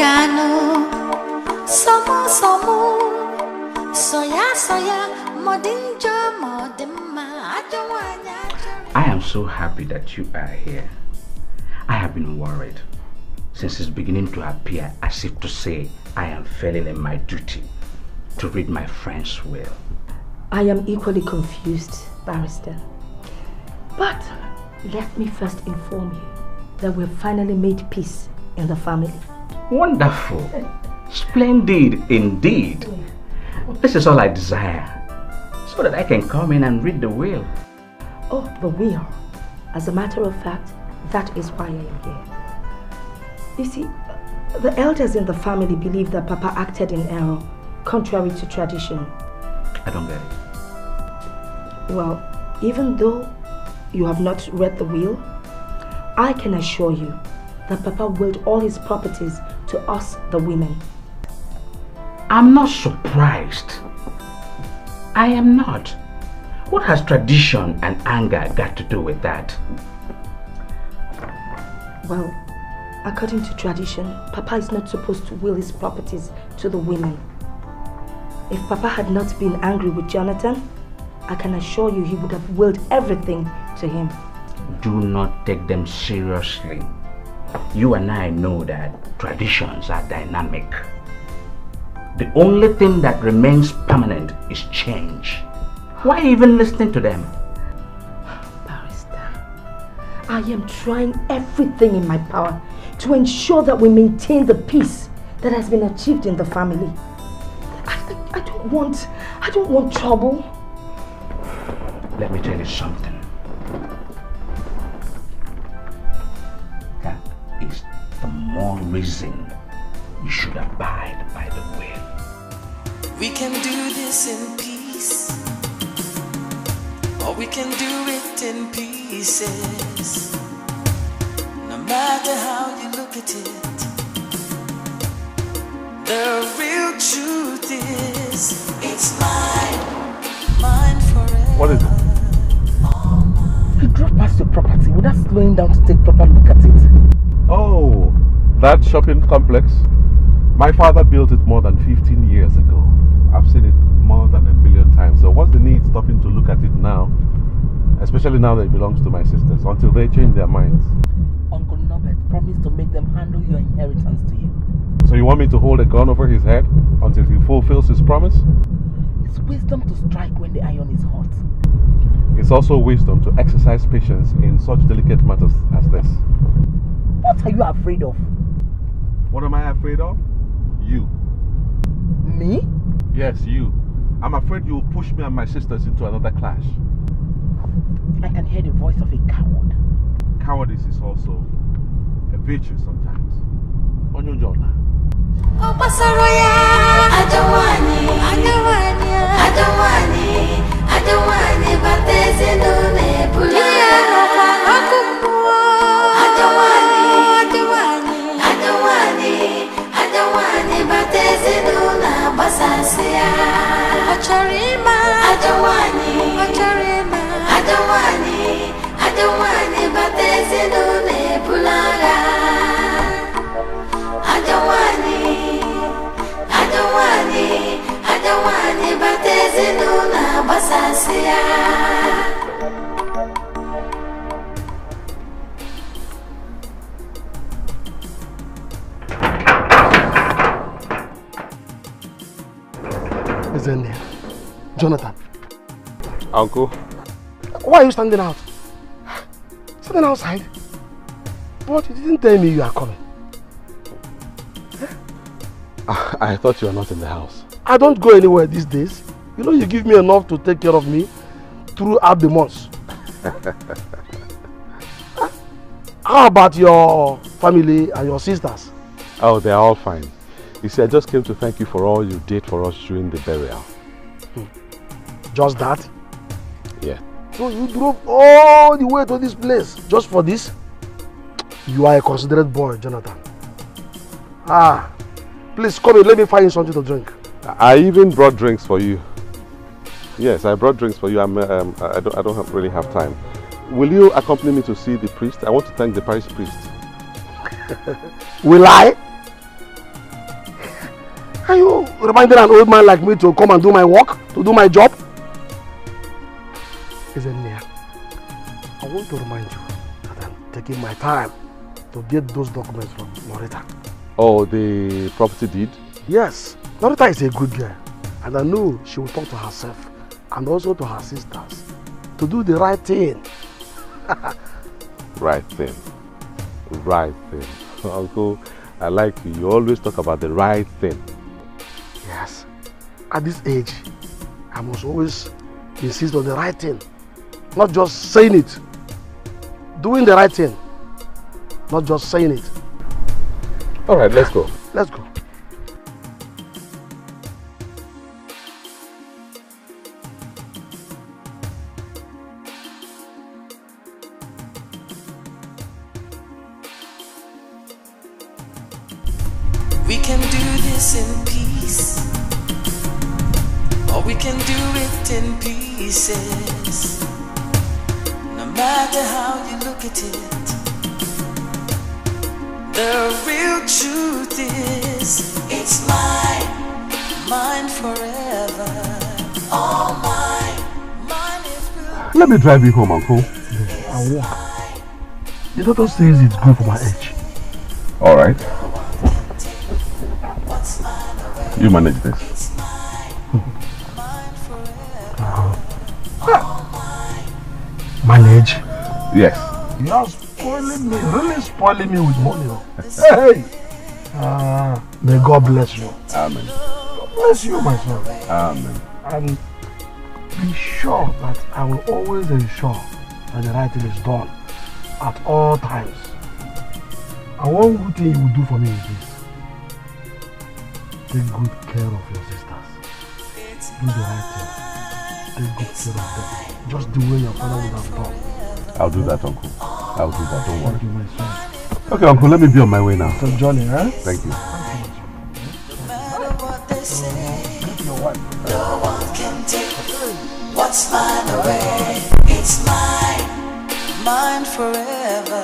I am so happy that you are here. I have been worried since it's beginning to appear as if to say I am failing in my duty to read my friend's will. I am equally confused, Barrister. But let me first inform you that we've finally made peace in the family. Wonderful. Splendid indeed. This is all I desire, so that I can come in and read the will. Oh, the will. As a matter of fact, that is why I am here. You see, the elders in the family believe that Papa acted in error, contrary to tradition. I don't get it. Well, even though you have not read the will, I can assure you that Papa willed all his properties to us, the women. I'm not surprised. I am not. What has tradition and anger got to do with that? Well, according to tradition, Papa is not supposed to will his properties to the women. If Papa had not been angry with Jonathan, I can assure you he would have willed everything to him. Do not take them seriously. You and I know that traditions are dynamic. The only thing that remains permanent is change. Why even listening to them? Barrister, I am trying everything in my power to ensure that we maintain the peace that has been achieved in the family. I don't want trouble. Let me tell you something. That is the more reason you should abide by the will. We can do this in peace, or we can do it in pieces. No matter how you look at it, the real truth is it's mine forever. What is it? You drove past your property without slowing down to take proper look at it. Oh, that shopping complex. My father built it more than 15 years ago. I've seen it more than 1,000,000 times. So what's the need stopping to look at it now? Especially now that it belongs to my sisters, until they change their minds. Uncle Norbert promised to make them handle your inheritance to you. So you want me to hold a gun over his head until he fulfills his promise? It's wisdom to strike when the iron is hot. It's also wisdom to exercise patience in such delicate matters as this. What are you afraid of? What am I afraid of? You. Me? Yes, you. I'm afraid you will push me and my sisters into another clash. I can hear the voice of a coward. Cowardice is also a virtue sometimes. Onyojola. Oh, Pasaroya, I don't want it, but there's no nebula. I don't want it, but there's no nabasasia. I don't want it, but there's no nebula. I don't want it, but there's no nabasasia. Jonathan. Uncle? Why are you standing out? Standing outside? But you didn't tell me you are coming. I thought you were not in the house. I don't go anywhere these days. You know you give me enough to take care of me throughout the months. How about your family and your sisters? Oh, they're all fine. You see, I just came to thank you for all you did for us during the burial. Just that? Yeah. So you drove all the way to this place just for this? You are a considerate boy, Jonathan. Please come in, let me find you something to drink. I even brought drinks for you. Yes, I brought drinks for you. I don't really have time. Will you accompany me to see the priest? I want to thank the parish priest. Will I? Are you reminding an old man like me to come and do my work? To do my job? Isn't it? I want to remind you that I'm taking my time to get those documents from Norita. Oh, the property deed? Yes, Norita is a good girl, and I know she will talk to herself and also to her sisters to do the right thing. Right thing. Right thing. Uncle, I like you. You always talk about the right thing. Yes. At this age, I must always insist on the right thing. Not just saying it. Doing the right thing. Not just saying it. Alright, let's go. Let's go. We can do this in peace, or we can do it in pieces. No matter how you look at it, the real truth is it's mine, mine forever. All mine, mine is real. Let me drive you home, Uncle. I'll walk. The doctor says it's good for my age. Alright. You manage this. Manage? Yes. You are spoiling me, really spoiling me with money. Hey! May God bless you. Amen. God bless you, my son. Amen. And be sure that I will always ensure that the right thing is done at all times. And one good thing you will do for me is this. Take good care of your sisters. Do the right thing. Take good care of them. Just the way your father would have done. I'll do that, Uncle. I'll do that, don't worry. Thank you, my son. Okay, Uncle, let me be on my way now. It's a journey, huh? Thank you. No one can take what's mine away. It's mine, mine forever.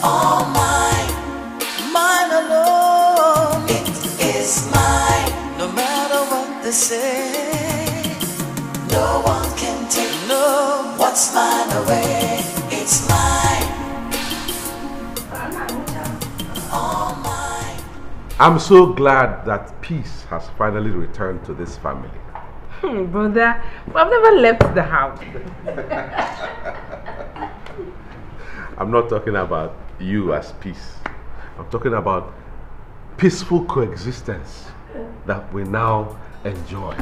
All mine, mine alone. It is mine, no matter what they say. No one can take what's mine away. It's mine, all mine. I'm so glad that peace has finally returned to this family. Brother, I've never left the house. I'm not talking about you as peace. I'm talking about peaceful coexistence that we now enjoy.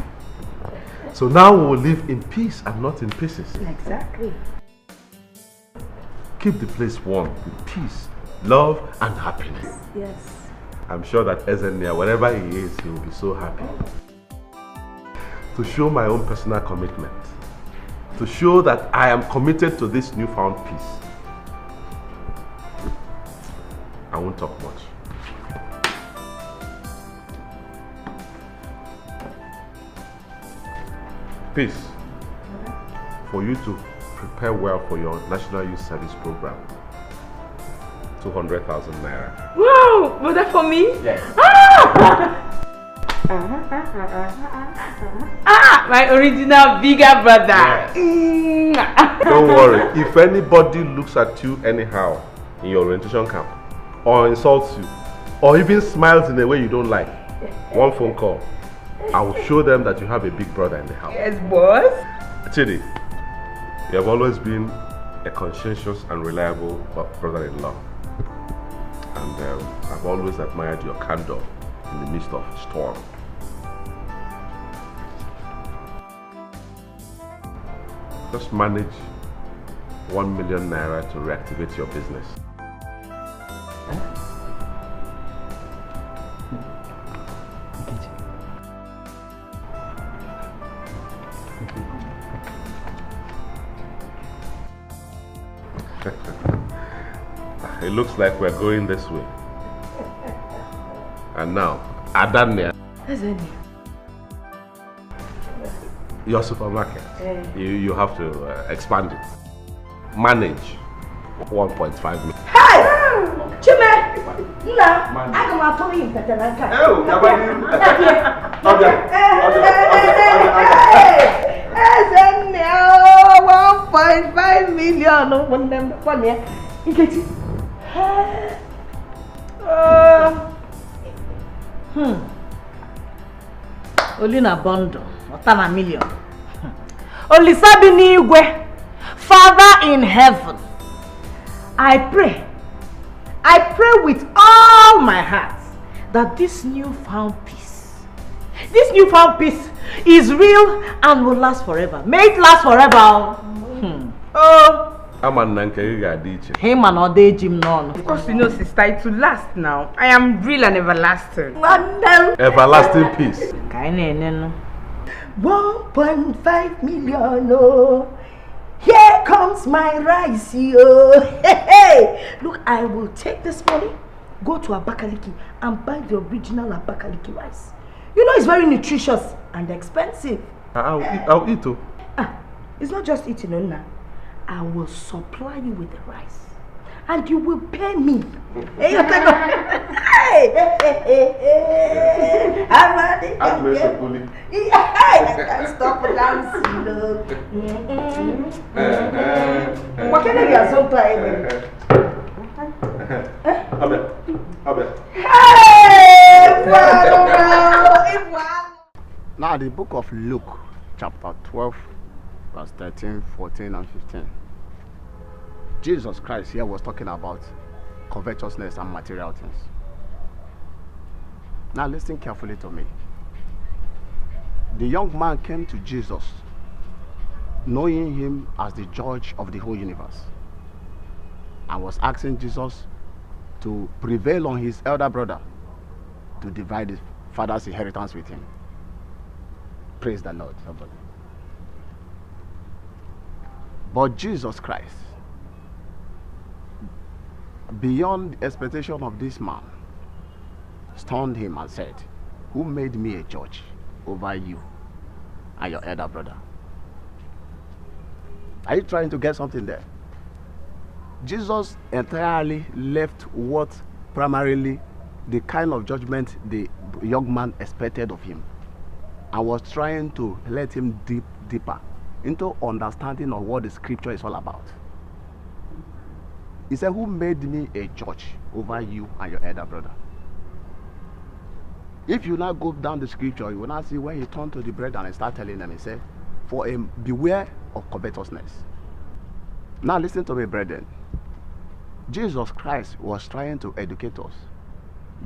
So now we will live in peace and not in pieces. Exactly. Keep the place warm with peace, love and happiness. Yes. I'm sure that Ezenia, wherever he is, he will be so happy. To show my own personal commitment, to show that I am committed to this newfound peace, I won't talk much. Peace, for you to prepare well for your National Youth Service Program. 200,000 naira. Wow! Was that for me? Yes. My original bigger brother. Yes. Don't worry. If anybody looks at you anyhow in your orientation camp, or insults you, or even smiles in a way you don't like, one phone call, I will show them that you have a big brother in the house. Yes, boss. Chidi, you have always been a conscientious and reliable brother-in-law. And I've always admired your candor in the midst of storm. Just manage 1 million naira to reactivate your business. It looks like we're going this way. And now, Adania. Your supermarket. You have to expand it. Manage 1.5 million. Hey! Chime! Nah, I'm going to tell you that I can't. Oh, $1.5 million. One year. You get it? Olina bundle, or million. Only Sabini Igwe, Father in heaven, I pray with all my heart that this newfound peace is real and will last forever. May it last forever. Him and all day Jim none. Of course, you know, sister, it will last now. I am real and everlasting. Everlasting peace. 1.5 million. Oh. Here comes my rice. Oh. Hey. Look, I will take this money, go to Abakaliki and buy the original Abakaliki rice. You know, it's very nutritious and expensive. I'll eat too. It's not just eating, Nonna. I will supply you with the rice. And you will pay me. Hey, I can't stop dancing. What can I get so tired? Now the book of Luke, chapter 12, verse 13, 14, and 15. Jesus Christ here was talking about covetousness and material things. Now listen carefully to me. The young man came to Jesus, knowing him as the judge of the whole universe, and was asking Jesus to prevail on his elder brother to divide his father's inheritance with him. Praise the Lord, somebody. But Jesus Christ, beyond the expectation of this man, stunned him and said, "Who made me a judge over you and your elder brother?" Are you trying to get something there? Jesus entirely left what primarily the kind of judgment the young man expected of him, and was trying to let him deeper into understanding of what the scripture is all about. He said, "Who made me a judge over you and your elder brother?" If you now go down the scripture, you will now see when he turned to the brethren and start telling them, he said, beware of covetousness. Now listen to me, brethren. Jesus Christ was trying to educate us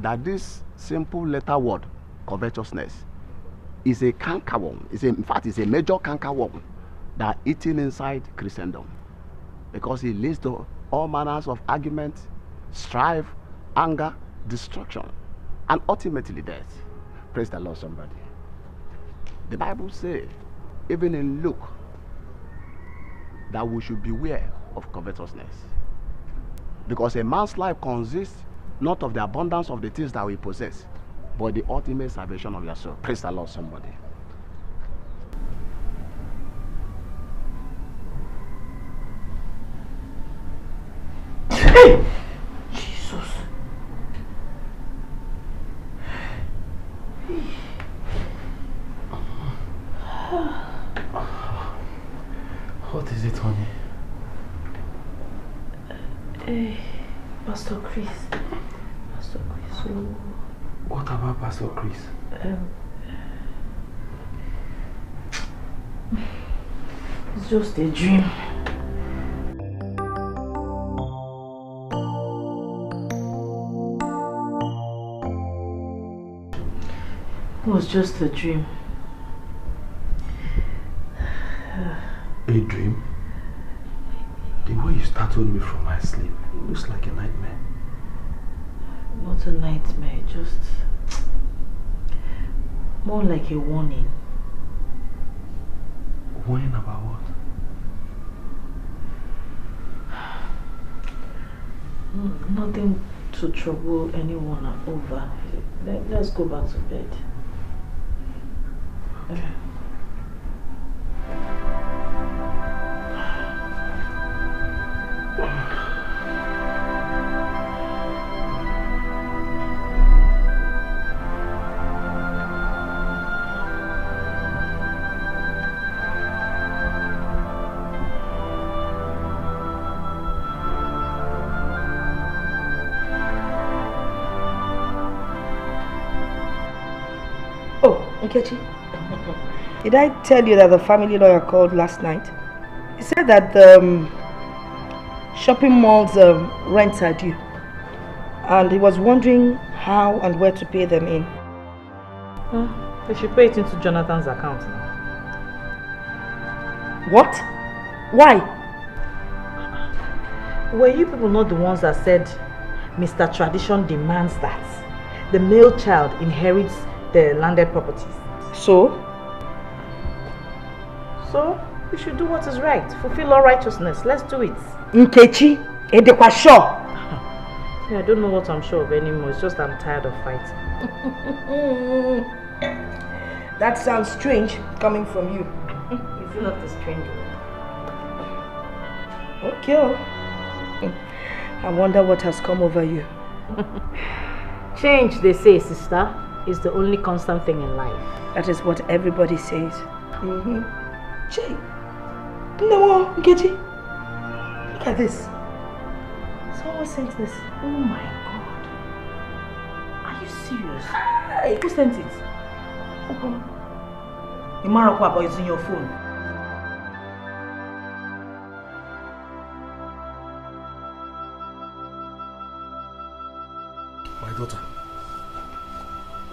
that this simple letter word, covetousness, is a cankerworm. In fact, it's a major cankerworm that eating inside Christendom, because it leads to all manners of argument, strife, anger, destruction, and ultimately death. Praise the Lord, somebody. The Bible says, even in Luke, that we should beware of covetousness, because a man's life consists not of the abundance of the things that we possess, but the ultimate salvation of your soul. Praise the Lord, somebody. Hey! Jesus. What is it, honey? Pastor Chris. Pastor Chris. What about Pastor Chris? It's just a dream. It was just a dream. A dream? The way you startled me from my sleep, it looks like a nightmare. Not a nightmare, just more like a warning. Warning about what? Nothing to trouble anyone over. Let's go back to bed. Nkechi, did I tell you that the family lawyer called last night? He said that the shopping mall's rents are due. And he was wondering how and where to pay them in. They should pay it into Jonathan's account now. What? Why? Were you people not the ones that said Mr. Tradition demands that the male child inherits the landed properties? So? So, we should do what is right. Fulfill all righteousness. Let's do it. Nkechi, Edekwa sure. I don't know what I'm sure of anymore. It's just I'm tired of fighting. That sounds strange coming from you. It's not a strange word. Okay. I wonder what has come over you. Change, they say, sister, is the only constant thing in life. That is what everybody says. Jay. No, Nkechi. Look at this. Someone sent this. Oh my God. Are you serious? Hey, who sent it? The Marokwa is in your phone. My daughter,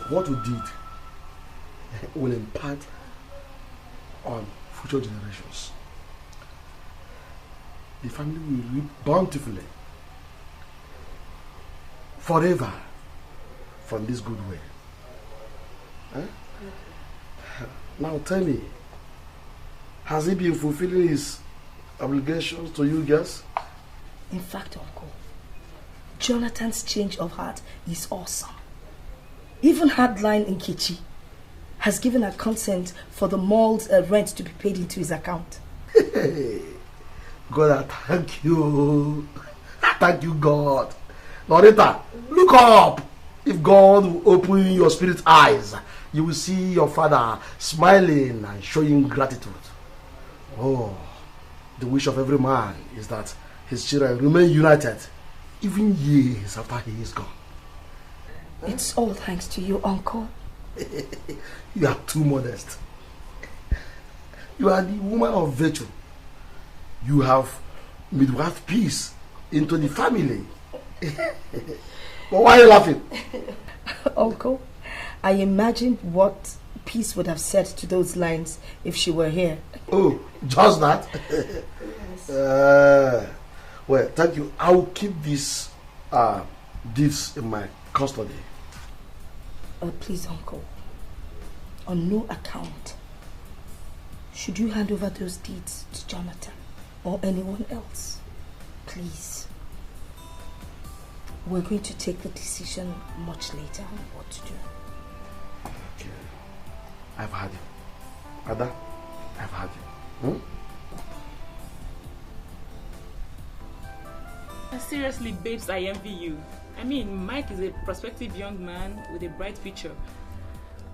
what you did will impact on future generations. The family will reap bountifully forever from this good way. Now tell me, has he been fulfilling his obligations to you girls? In fact, Uncle, Jonathan's change of heart is awesome. Even Hardline Nkechi has given her consent for the mall's rent to be paid into his account. God, thank you. Thank you, God. Loretta, look up. If God will open your spirit's eyes, you will see your father smiling and showing gratitude. Oh, the wish of every man is that his children remain united, even years after he is gone. It's all thanks to you, Uncle. You are too modest. You are the woman of virtue. You have midwife peace into the family. But why are you laughing? Uncle, I imagined what Peace would have said to those lines if she were here. Oh, just that? Yes. Well, thank you. I will keep these deeds in my custody. Please, Uncle, on no account should you hand over those deeds to Jonathan or anyone else. Please. We're going to take the decision much later on what to do. Okay. I've had you. Ada, I've had you. Seriously, babes, I envy you. I mean, Mike is a prospective young man with a bright future.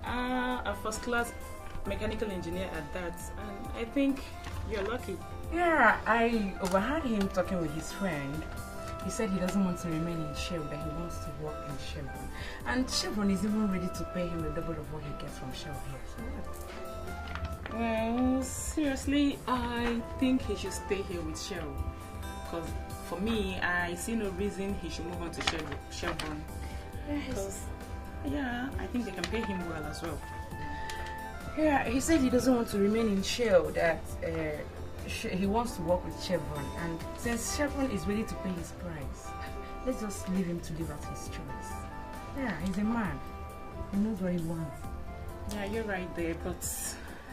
A first-class mechanical engineer at that. And I think you're lucky. Yeah, I overheard him talking with his friend. He said he doesn't want to remain in Shell, that he wants to work in Chevron. And Chevron is even ready to pay him the double of what he gets from Shell here. So well, seriously, I think he should stay here with Shell. Because for me, I see no reason he should move on to Chevron. Yes. Yeah, I think they can pay him well as well. Yeah, he said he doesn't want to remain in Shell, that he wants to work with Chevron, and since Chevron is ready to pay his price, let's just leave him to live out his choice. Yeah, he's a man. He knows what he wants. Yeah, you're right there, but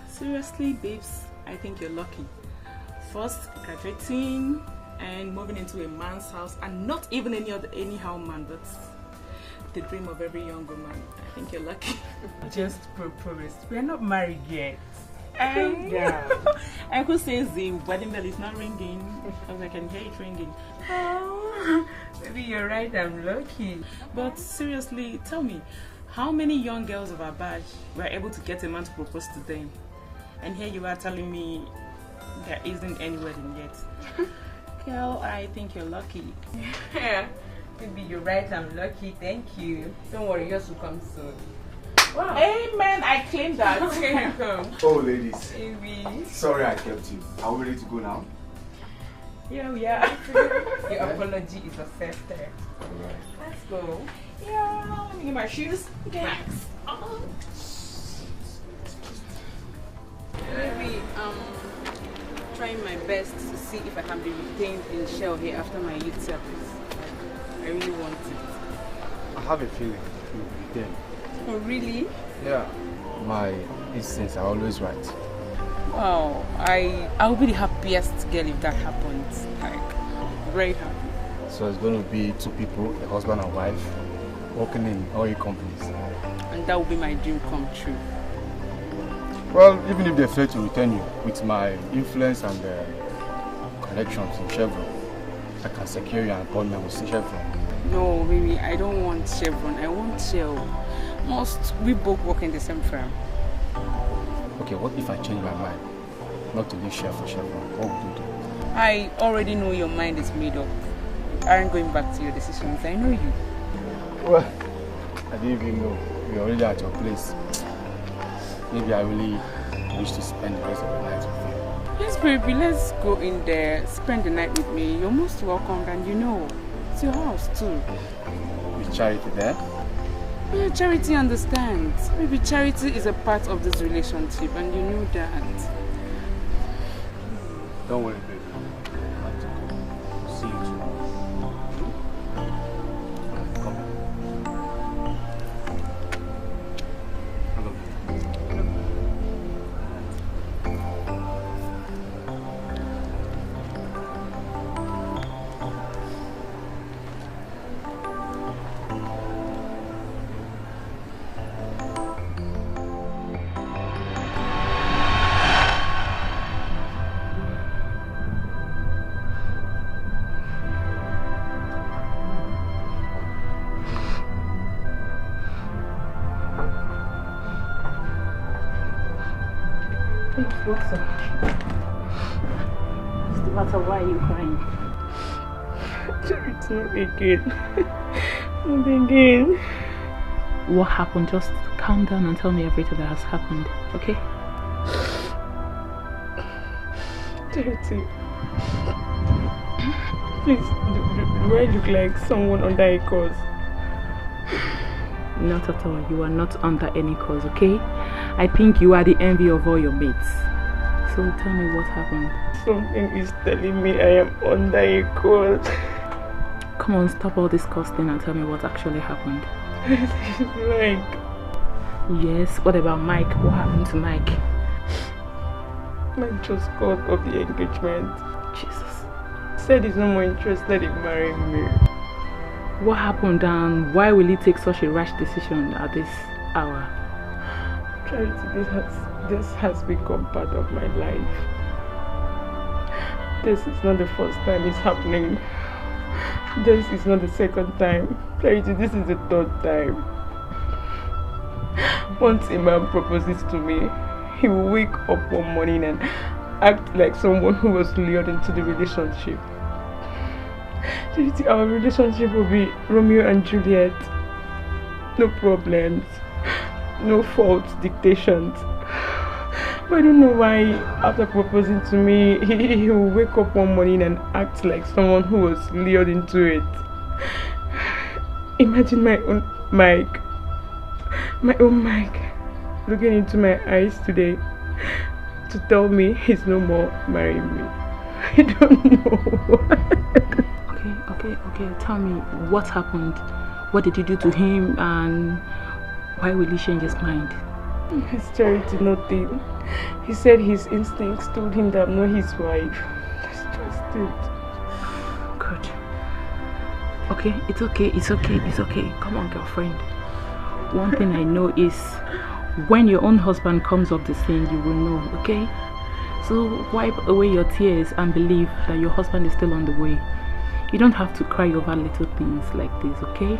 seriously, babes, I think you're lucky. First, graduating and moving into a man's house, and not even any other anyhow man, but the dream of every young woman. I think you're lucky. Just proposed. We are not married yet. Yeah. And who says the wedding bell is not ringing? Because I can hear it ringing. Oh, maybe you're right, I'm lucky. But seriously, tell me, how many young girls of our batch were able to get a man to propose to them? And here you are telling me there isn't any wedding yet. Girl, I think you're lucky. Yeah, maybe you're right, I'm lucky, thank you. Don't worry, yours will come soon. Wow. Amen, I claim that. Here you go. Oh, ladies. Baby. Sorry I kept you. Are we ready to go now? Yeah, we are. Your apology is accepted. Alright. Let's go. Yeah, let me get my shoes. Okay. Maybe trying my best to see if I can be retained in Shell here after my youth service. I really want it. I have a feeling you'll be there. Oh, really? Yeah. My instincts are always right. Wow, I'll be the happiest girl if that happens. Like, very happy. So it's going to be two people, a husband and wife, working in oil companies. And that will be my dream come true. Well, even if they fail to return you, with my influence and connections in Chevron, I can secure you an appointment with Chevron. No, baby, I don't want Chevron. I want Shell. Must we both work in the same firm? Okay, what if I change my mind? Not to leave Shell for Chevron. What would you do? I already know your mind is made up. You aren't going back to your decisions. I know you. Well, I didn't even know. You're already at your place. Maybe I really wish to spend the rest of the night with you. Yes, baby, let's go in there, spend the night with me. You're most welcome, and you know, it's your house too. With Charity there? Yeah, Charity understands. Maybe Charity is a part of this relationship, and you know that. Don't worry, baby. I have to go. See you tomorrow. Come on. Hello. What's up? What's the matter? Why are you crying? Charity, not again. Not again. What happened? Just calm down and tell me everything that has happened, okay? Charity. Please, do I look like someone under a cause? Not at all. You are not under any cause, okay? I think you are the envy of all your mates. So tell me what happened. Something is telling me I am under a cause. Come on, stop all this costing and tell me what actually happened. Mike. Yes, what about Mike? What happened to Mike? Mike just called off the engagement. Jesus. Said he's no more interested in marrying me. What happened and why will he take such a rash decision at this hour? Charity, this has become part of my life. This is not the first time it's happening. This is not the second time. Charity, this is the third time. Once a man proposes to me, he will wake up one morning and act like someone who was lured into the relationship. Charity, our relationship will be Romeo and Juliet. No problems, no faults, dictations. But I don't know why after proposing to me, he will wake up one morning and act like someone who was lured into it. Imagine my own Mike looking into my eyes today to tell me he's no more marrying me. I don't know why. Okay, tell me what happened. What did you do to him and why will he change his mind? His Charity, nothing. He said his instincts told him that I'm not his wife. That's just it. Good. Okay, it's okay. Come on, girlfriend. One thing I know is when your own husband comes up the scene, you will know, okay? So wipe away your tears and believe that your husband is still on the way. You don't have to cry over little things like this, okay?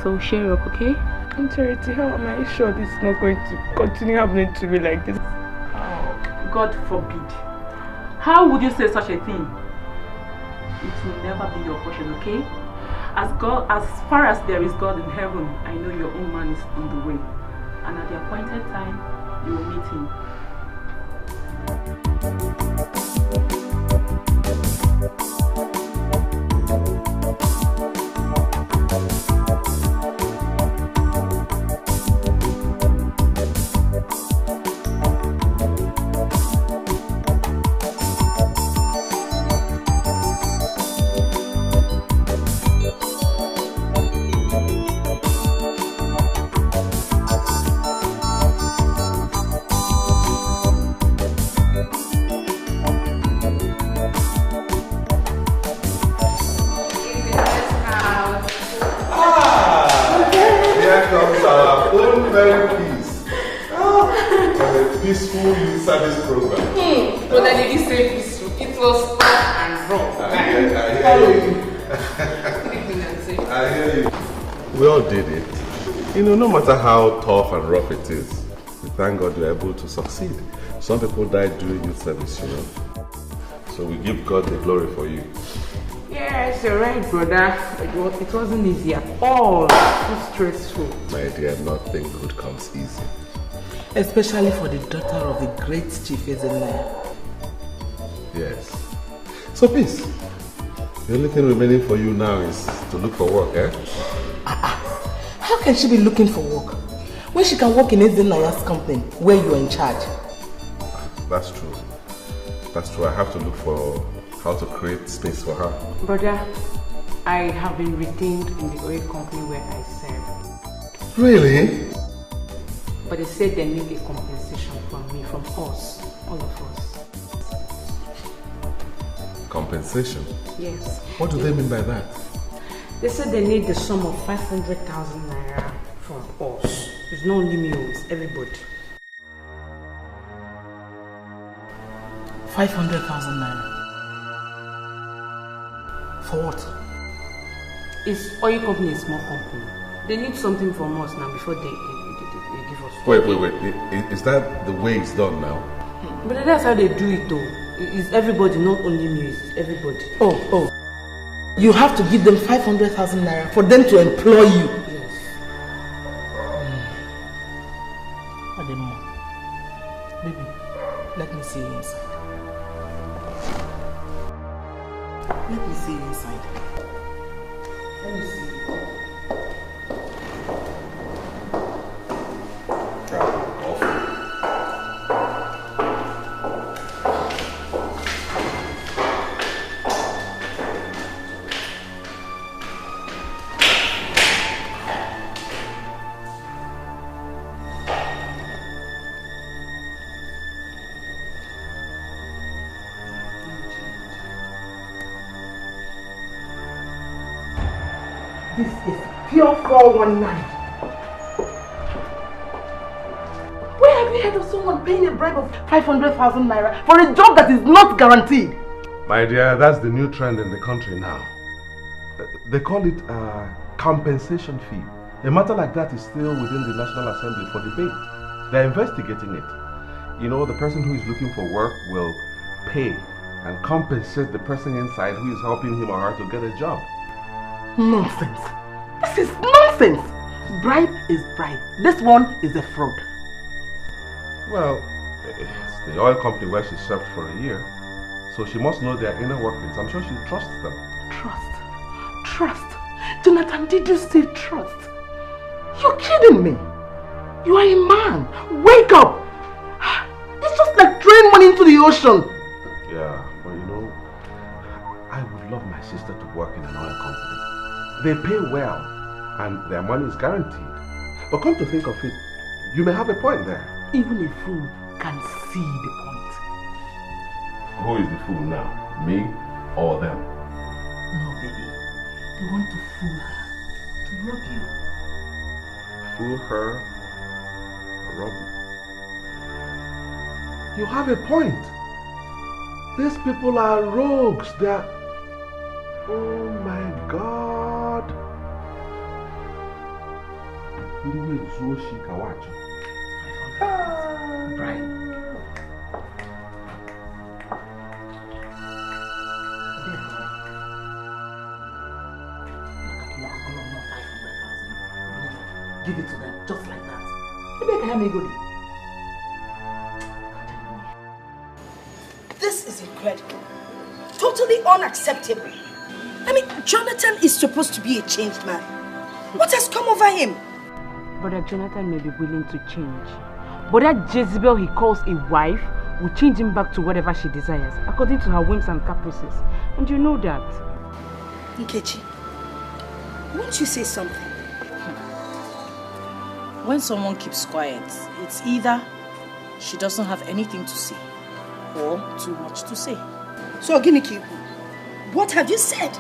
So cheer up, okay? And Charity, how am I sure this is not going to continue happening to me like this? Oh, God forbid. How would you say such a thing? It will never be your portion, okay? As far as there is God in heaven, I know your own man is on the way. and at the appointed time, you will meet him. Service program. But I didn't say peaceful. It was tough and raw. I hear you. We all did it. You know, no matter how tough and rough it is, we thank God you're able to succeed. Some people died during youth service, you know. So we give God the glory for you. Yes, you're right, brother. It wasn't easy at all. Too stressful. My dear, nothing good comes easy. Especially for the daughter of the great chief, isn't there? Yes. So please, the only thing remaining for you now is to look for work, eh? How can she be looking for work when she can work in Naija's company where you are in charge? That's true. That's true. I have to look for how to create space for her. Brother, I have been retained in the oil company where I serve. Really? But they said they need a compensation from me, from us, all of us. Compensation? Yes. What do they mean by that? They said they need the sum of 500,000 naira from us. It's not only me, it's everybody. 500,000 naira. For what? It's oil company, a small company. They need something from us now before they give us. Wait. Is that the way it's done now? But that's how they do it though. It's everybody, not only me, it's everybody. Oh. You have to give them 500,000 naira for them to employ you. Yes. Ademo, baby, let me see you inside. Let me see you inside. Let me see. This is pure 419. Where have you heard of someone paying a bribe of 500,000 naira for a job that is not guaranteed? My dear, that's the new trend in the country now. They call it a compensation fee. A matter like that is still within the National Assembly for debate. They're investigating it. You know, the person who is looking for work will pay and compensate the person inside who is helping him or her to get a job. Nonsense. This is nonsense. Bribe is bribe. This one is a fraud. Well, it's the oil company where she served for a year, so she must know their inner workings. I'm sure she trusts them. Trust. Jonathan, did you say trust? You're kidding me. You are a man. Wake up. It's just like throwing money into the ocean. Yeah, well, you know, I would love my sister to work in an oil company. They pay well, and their money is guaranteed. But come to think of it, you may have a point there. Even a fool can see the point. Who is the fool now? Me or them? No, baby. They want to fool her, to rob you. Fool her, rob me. You have a point. These people are rogues. They are... Oh my God. Brian. Give it to them, just like that. This is incredible. Totally unacceptable. I mean, Jonathan is supposed to be a changed man. What has come over him? Brother Jonathan may be willing to change, but that Jezebel he calls a wife will change him back to whatever she desires, according to her whims and caprices. And you know that. Nkechi, won't you say something? When someone keeps quiet, it's either she doesn't have anything to say or too much to say. So, Giniki, what have you said?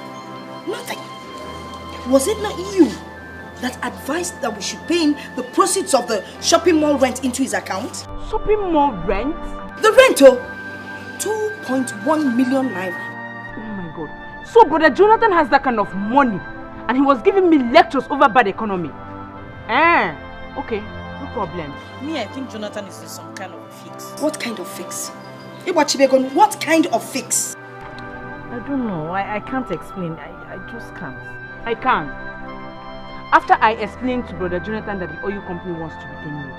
Nothing. Was it not you that advised that we should pay him the proceeds of the shopping mall rent into his account? Shopping mall rent? The rental! 2.1 million naira. Oh my God. So Brother Jonathan has that kind of money and he was giving me lectures over bad economy. Okay, no problem. Me, I think Jonathan is in some kind of fix. What kind of fix? Iwachibegon, what kind of fix? I don't know. I can't explain. I just can't. I can't. After I explained to Brother Jonathan that the oil company wants to retain me,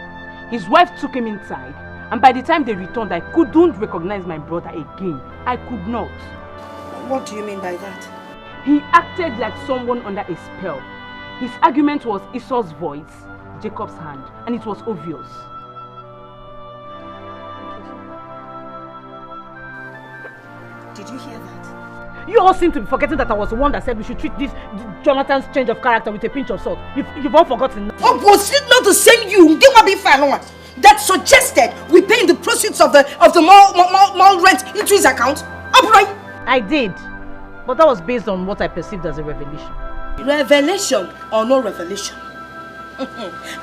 his wife took him inside, and by the time they returned, I couldn't recognize my brother again. I could not. What do you mean by that? He acted like someone under a spell. His argument was Esau's voice, Jacob's hand, and it was obvious. Did you hear that? You all seem to be forgetting that I was the one that said we should treat this Jonathan's change of character with a pinch of salt. You've all forgotten. Oh, was it not the same you that suggested we pay the proceeds of the mall rent into his account? Upright? I did, but that was based on what I perceived as a revelation. Revelation or no revelation?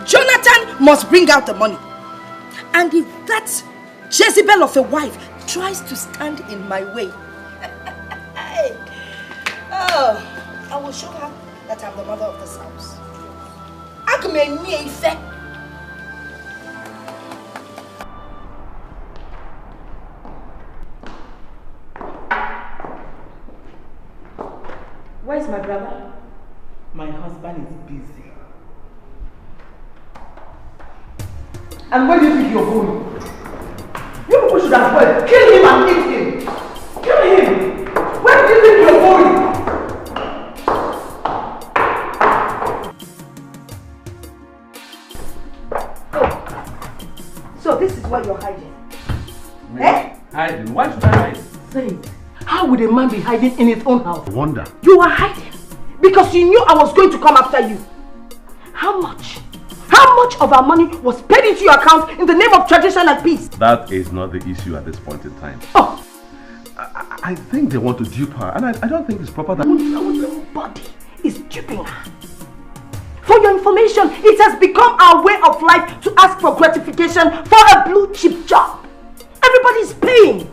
Jonathan must bring out the money. And if that Jezebel of a wife tries to stand in my way, I will show her that I'm the mother of this house. Where's my brother? My husband is busy. And where do you think you're going? You people should have well kill him and eat him. Kill him. Where do you think you're going? So this is where you're hiding. Me? Hiding? Why should I hide? Say it. How would a man be hiding in his own house? I wonder. You were hiding because you knew I was going to come after you. How much of our money was paid into your account in the name of tradition and peace? That is not the issue at this point in time. Oh. I think they want to dupe her, and I don't think it's proper that... Nobody is duping her. For your information, it has become our way of life to ask for gratification for a blue chip job. Everybody's paying.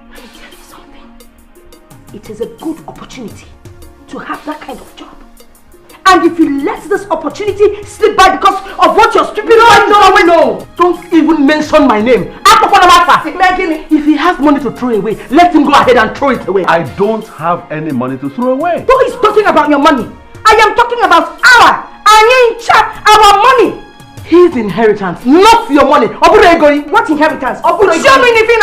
Let me tell you something. It is a good opportunity to have that kind of job. And if you let this opportunity slip by because of what you're stupid... No! Don't even mention my name. If he has money to throw away, let him go ahead and throw it away. I don't have any money to throw away. Who is talking about your money? I am talking about our money. His inheritance, not your money. What inheritance? Show me anything.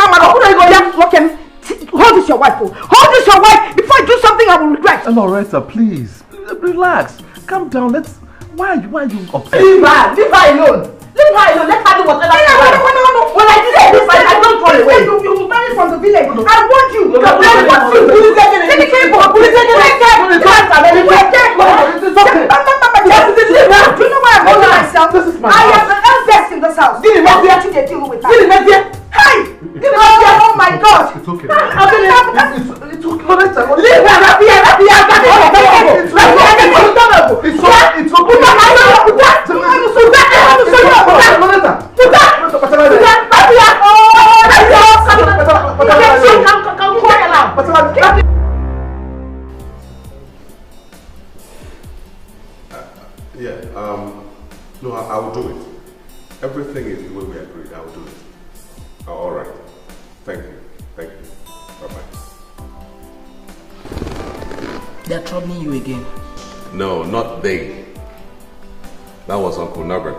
Hold this your wife. Hold this your wife. Before I do something I will regret. Loretta, please. Relax. Calm down. Why are you upset? Leave her alone. Leave her alone. Let her do whatever she wants. When I say this, I don't run away. You married from the village. I want you. Do you know why I'm holding myself? I am the eldest in this house. What are you dealing with her? Hi! Oh my God! It's okay. It's okay. Leave No, I will do it. Everything is the way we agreed. I will do it. All right. Thank you. Bye-bye. They're troubling you again. No, not they. That was Uncle Norbert.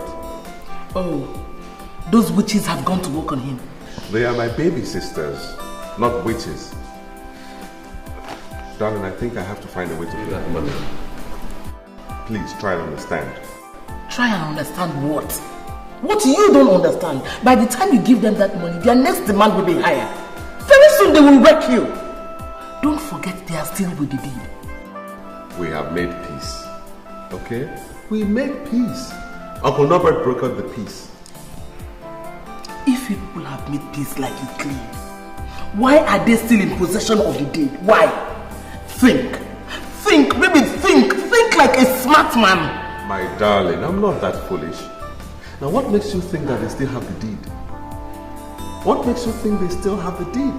Oh, those witches have gone to work on him. They are my baby sisters, not witches. Darling, I think I have to find a way to pay that money. Please try and understand. Try and understand what? What you don't understand? By the time you give them that money, their next demand will be higher. Very soon they will wreck you. Don't forget they are still with the deed. We have made peace. Okay? We made peace. Uncle Norbert brokered the peace. If you people have made peace like you claim, why are they still in possession of the deed? Why? Think. Think, baby, think. Think like a smart man. My darling, I'm not that foolish. Now what makes you think that they still have the deed? What makes you think they still have the deed?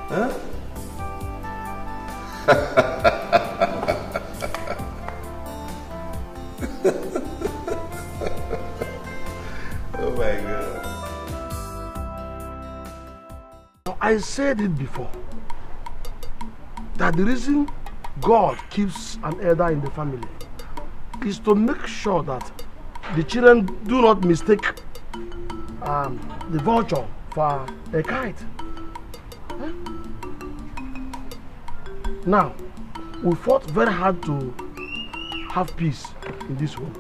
Huh? Oh my God. I said it before, that the reason God keeps an elder in the family is to make sure that the children do not mistake the vulture for a kite. Huh? Now, we fought very hard to have peace in this home.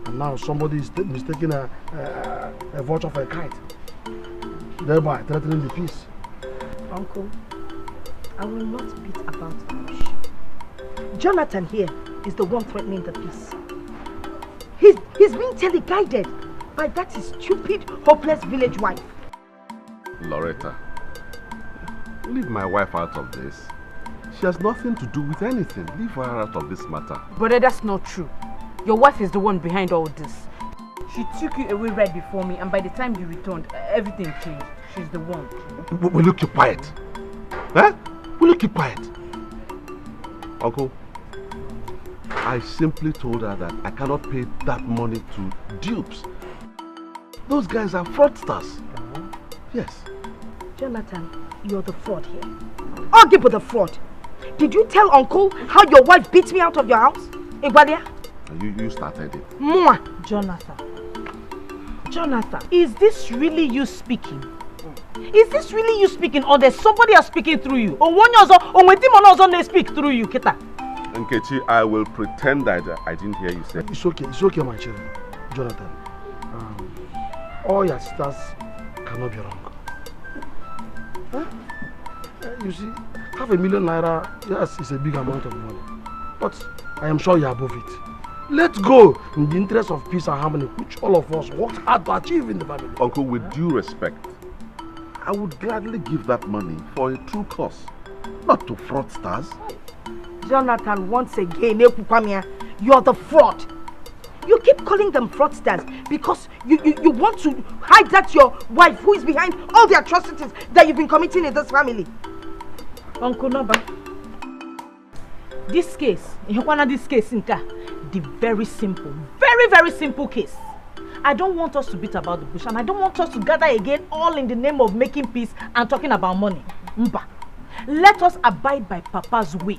And now somebody is mistaking a vulture for a kite, thereby threatening the peace. Uncle, I will not beat about the bush. Jonathan here is the one threatening the peace. He's being teleguided by that stupid, hopeless village wife. Loretta, leave my wife out of this. She has nothing to do with anything. Leave her out of this matter. Brother, that's not true. Your wife is the one behind all this. She took you away right before me, and by the time you returned, everything changed. She's the one. Will you keep quiet? Huh? Will you keep quiet? Uncle, I simply told her that I cannot pay that money to dupes. Those guys are fraudsters. Yes. Jonathan, you're the fraud here. Argue with the fraud. Did you tell Uncle how your wife beat me out of your house? Igwalia? You started it. Mwah! Jonathan, is this really you speaking? Is this really you speaking, or there's somebody else speaking through you? Or one also they speak through you, Kita? Nkechi, I will pretend that I didn't hear you say. It's okay, my children. Jonathan, all your sisters cannot be wrong. Huh? You see, $500,000 naira, yes, it's a big amount of money. But I am sure you are above it. Let's go in the interest of peace and harmony, which all of us worked hard to achieve in the family. Uncle, with due respect, I would gladly give that money for a true cause, not to fraudsters. Jonathan, once again, you're the fraud. You keep calling them fraudsters because you want to hide that your wife who is behind all the atrocities that you've been committing in this family. Uncle Noba, this case, the very simple, very simple case. I don't want us to beat about the bush, and I don't want us to gather again all in the name of making peace and talking about money. Mba. Let us abide by Papa's will.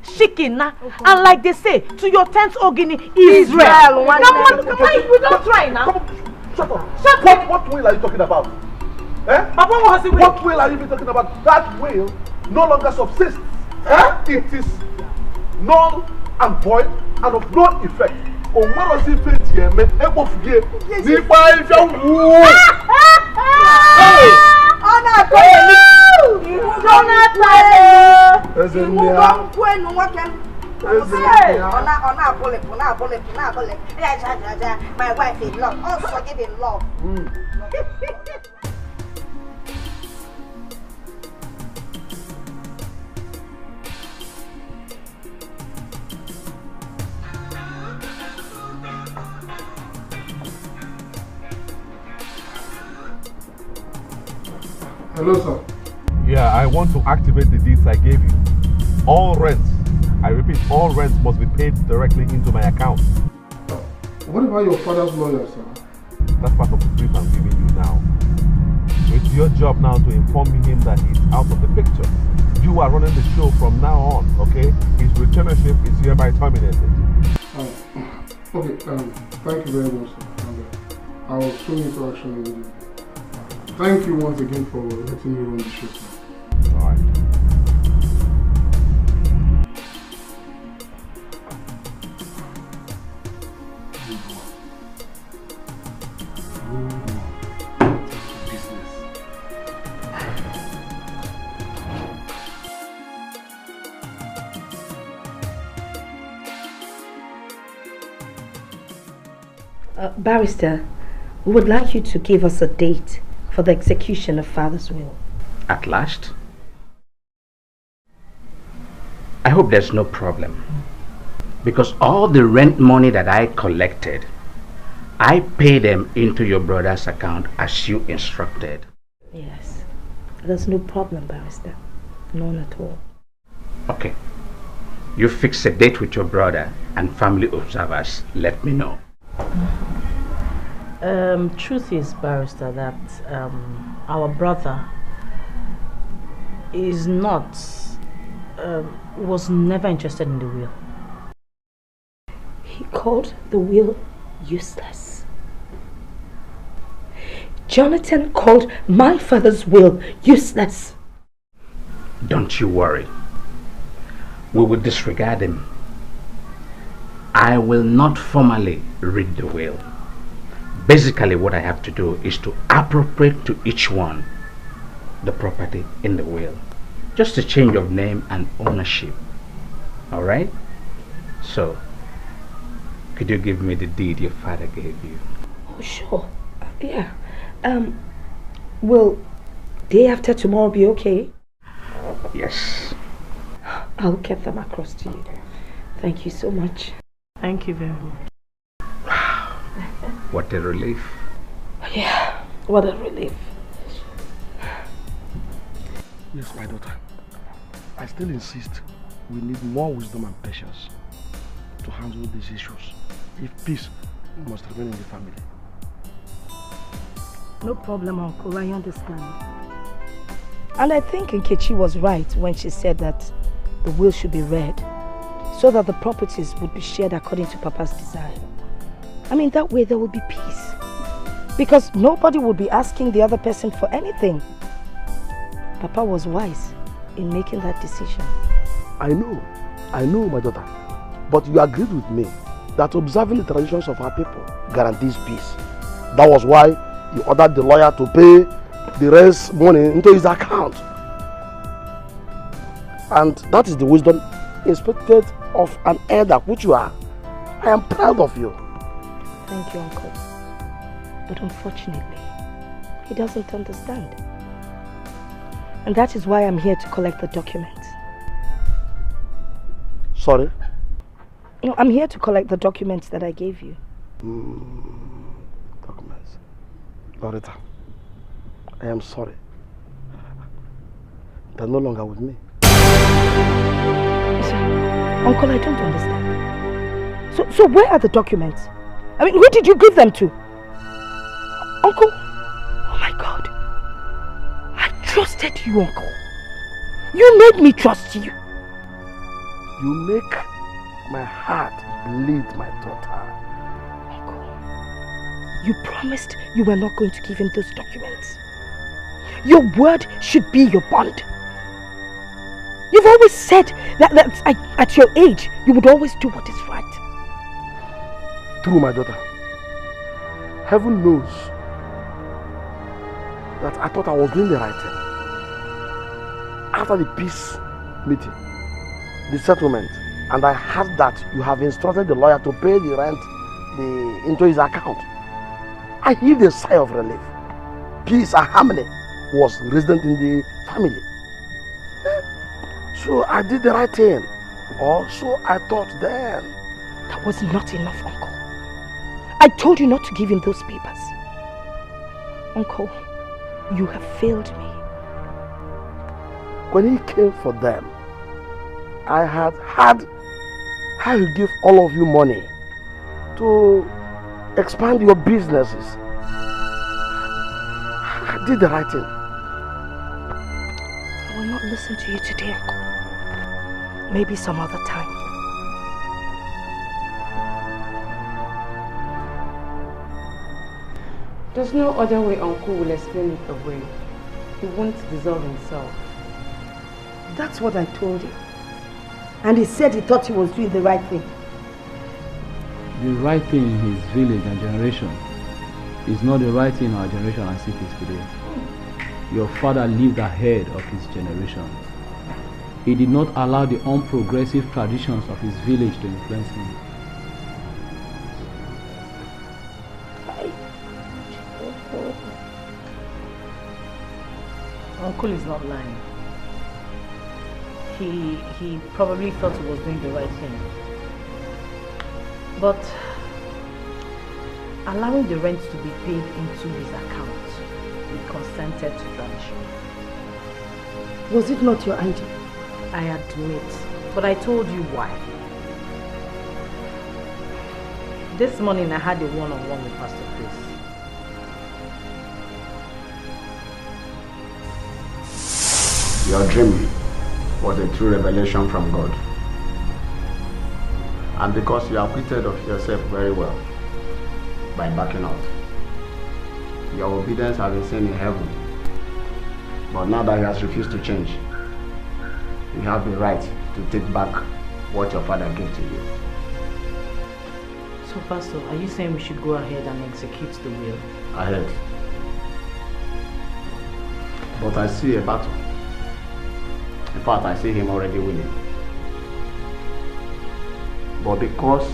Shikina, and like they say, to your tent, Ogini, Israel. Come on, we don't try now. Shut up. What will are you talking about? Eh? Papa, what will are you talking about? That will no longer subsists. Eh? It is null and void and of no effect. Oh, what was it fit here? Me able to get the five Jonathan! My wife in love, also get in love. Hello, sir. Yeah, I want to activate the deeds I gave you. All rents, I repeat, all rents must be paid directly into my account. What about your father's lawyer, sir? That's part of the brief I'm giving you now. It's your job now to inform him that he's out of the picture. You are running the show from now on, okay? His returnership is hereby terminated. Okay, thank you very much, sir. I'll swing into action immediately. Thank you once again for letting me run the show, sir. Alright. Barrister, we would like you to give us a date for the execution of Father's will. At last? I hope there's no problem. Because all the rent money that I collected, I paid them into your brother's account as you instructed. Yes. There's no problem, Barrister. None at all. Okay. You fix a date with your brother and family observers. Let me know. Truth is, Barrister, that our brother is not, was never interested in the will. He called the will useless. Jonathan called my father's will useless. Don't you worry. We will disregard him. I will not formally read the will. Basically, what I have to do is to appropriate to each one the property in the will. Just a change of name and ownership. Alright? So, could you give me the deed your father gave you? Oh, sure. Yeah. Will day after tomorrow be okay? Yes. I'll get them across to you. Thank you so much. Thank you very much. What a relief. Yeah, what a relief. Yes, my daughter. I still insist we need more wisdom and patience to handle these issues if peace must remain in the family. No problem, Uncle. I understand. And I think Nkechi was right when she said that the will should be read so that the properties would be shared according to Papa's desire. I mean, that way there will be peace. Because nobody will be asking the other person for anything. Papa was wise in making that decision. I know, my daughter. But you agreed with me that observing the traditions of our people guarantees peace. That was why you ordered the lawyer to pay the rest money into his account. And that is the wisdom expected of an elder, which you are. I am proud of you. Thank you, Uncle. But unfortunately, he doesn't understand. And that is why I'm here to collect the documents. Sorry? No, I'm here to collect the documents that I gave you. Documents. Loretta, I am sorry. They're no longer with me. Uncle, I don't understand. So where are the documents? I mean, who did you give them to? Uncle? Oh my God. I trusted you, Uncle. You made me trust you. You make my heart bleed, my daughter. Uncle, you promised you were not going to give him those documents. Your word should be your bond. You've always said that at your age, you would always do what is right. True, my daughter. Heaven knows that I thought I was doing the right thing. After the peace meeting, the settlement, and I heard that you have instructed the lawyer to pay the rent into his account, I heaved a sigh of relief. Peace and harmony was resident in the family. So I did the right thing. Or so I thought then. That was not enough, Uncle. I told you not to give him those papers. Uncle, you have failed me. When he came for them, I had I will give all of you money to expand your businesses. I did the right thing. I will not listen to you today, Uncle. Maybe some other time. There's no other way Uncle will explain it away. He won't dissolve himself. That's what I told him. And he said he thought he was doing the right thing. The right thing in his village and generation is not the right thing in our generation as it is today. Your father lived ahead of his generation. He did not allow the unprogressive traditions of his village to influence him. Uncle is not lying. He probably thought he was doing the right thing. But allowing the rent to be paid into his account, he consented to tradition. Was it not your idea? I admit, but I told you why. This morning I had a one-on-one with Pastor Chris. Your dream was a true revelation from God. And because you acquitted of yourself very well by backing out, your obedience has been seen in heaven. But now that he has refused to change, you have the right to take back what your father gave to you. So, Pastor, are you saying we should go ahead and execute the will? Ahead. But I see a battle. In fact, I see him already winning. But because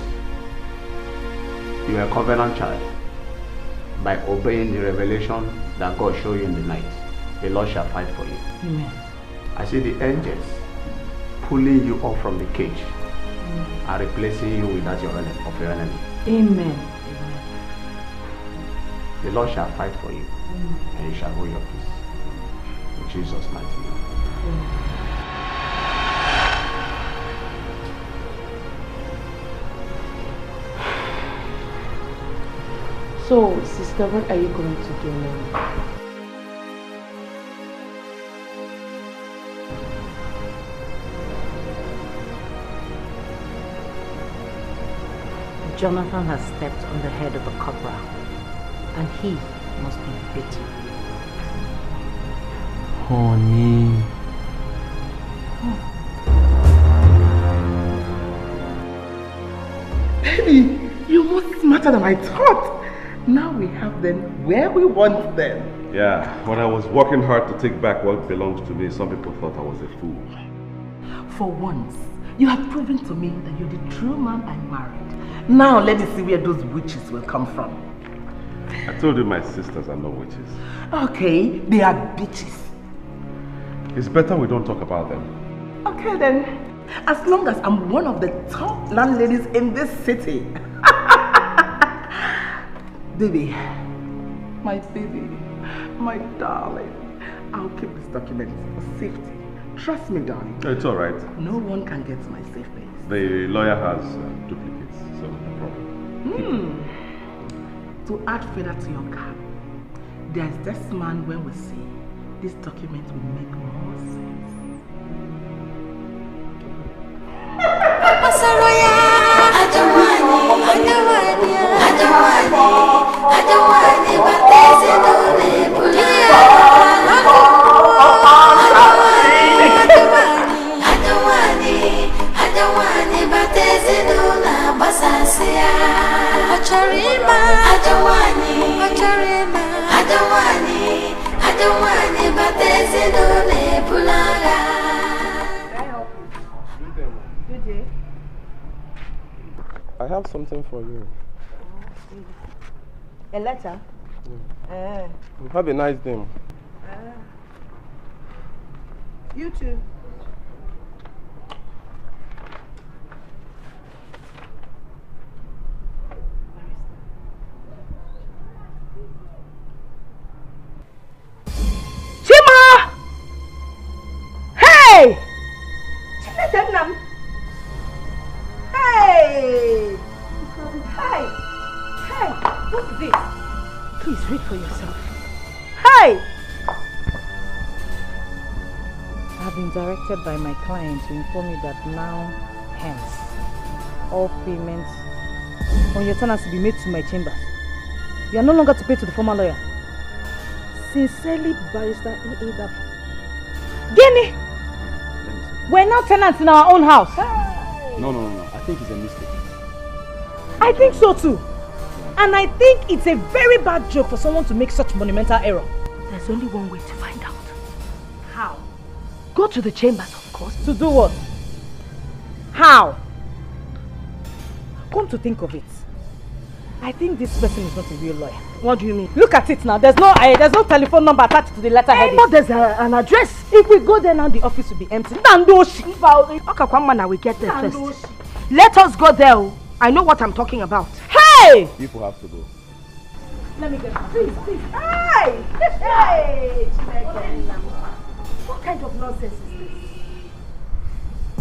you are a covenant child, by obeying the revelation that God showed you in the night, the Lord shall fight for you. Amen. I see the angels pulling you off from the cage and replacing you with that of your enemy. Amen. The Lord shall fight for you, and you shall hold your peace. In Jesus' mighty name. So, sister, what are you going to do now? Jonathan has stepped on the head of a cobra, and he must be beaten. Honey. Baby, you're more smarter than I thought. Now we have them where we want them. Yeah, when I was working hard to take back what belongs to me, some people thought I was a fool. For once, you have proven to me that you're the true man I married. Now let me see where those witches will come from. I told you my sisters are no witches. Okay, they are bitches. It's better we don't talk about them. Okay then, as long as I'm one of the top landladies in this city. Baby, my darling, I'll keep this document for safety. Trust me, darling. It's alright. No one can get to my safe place. The lawyer has duplicates, so no problem. To add further to your cap, there's this man when we see this document will make more sense. I have something for you. A letter? Yeah. Have a nice day. You too. Chima! Hey! Hey! Hey! Hey! What's this? Please read for yourself. Hey! I've been directed by my client to inform you that now, hence, all payments on your tenants will be made to my chambers. You are no longer to pay to the former lawyer. Sincerely, Barrister Ini Edo. Guinea! We're now tenants in our own house. No. I think it's a mistake. I think so too. And I think it's a very bad joke for someone to make such monumental error. There's only one way to find out. How? Go to the chambers, of course. To do what? How? Come to think of it, I think this person is not a real lawyer. What do you mean? Look at it now. There's no telephone number attached to the letterhead. But there's an address. If we go there now, the office will be empty. Okay, one man, I will get there first. Let us go there. I know what I'm talking about. Hey! People have to go. Let me get it. Please. Hey! Hey! What kind of nonsense is this?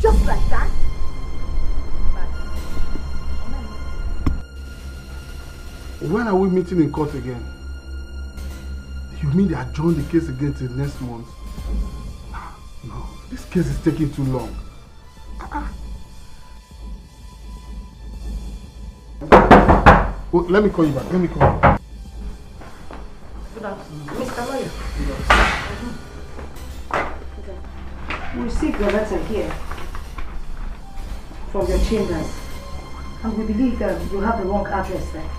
Just like that? When are we meeting in court again? You mean they adjourn the case again till next month? No, this case is taking too long. Oh, let me call you back. Let me call you. Good afternoon. Mr. Lawyer. We received your letter here from your chambers. And we believe that you have the wrong address there.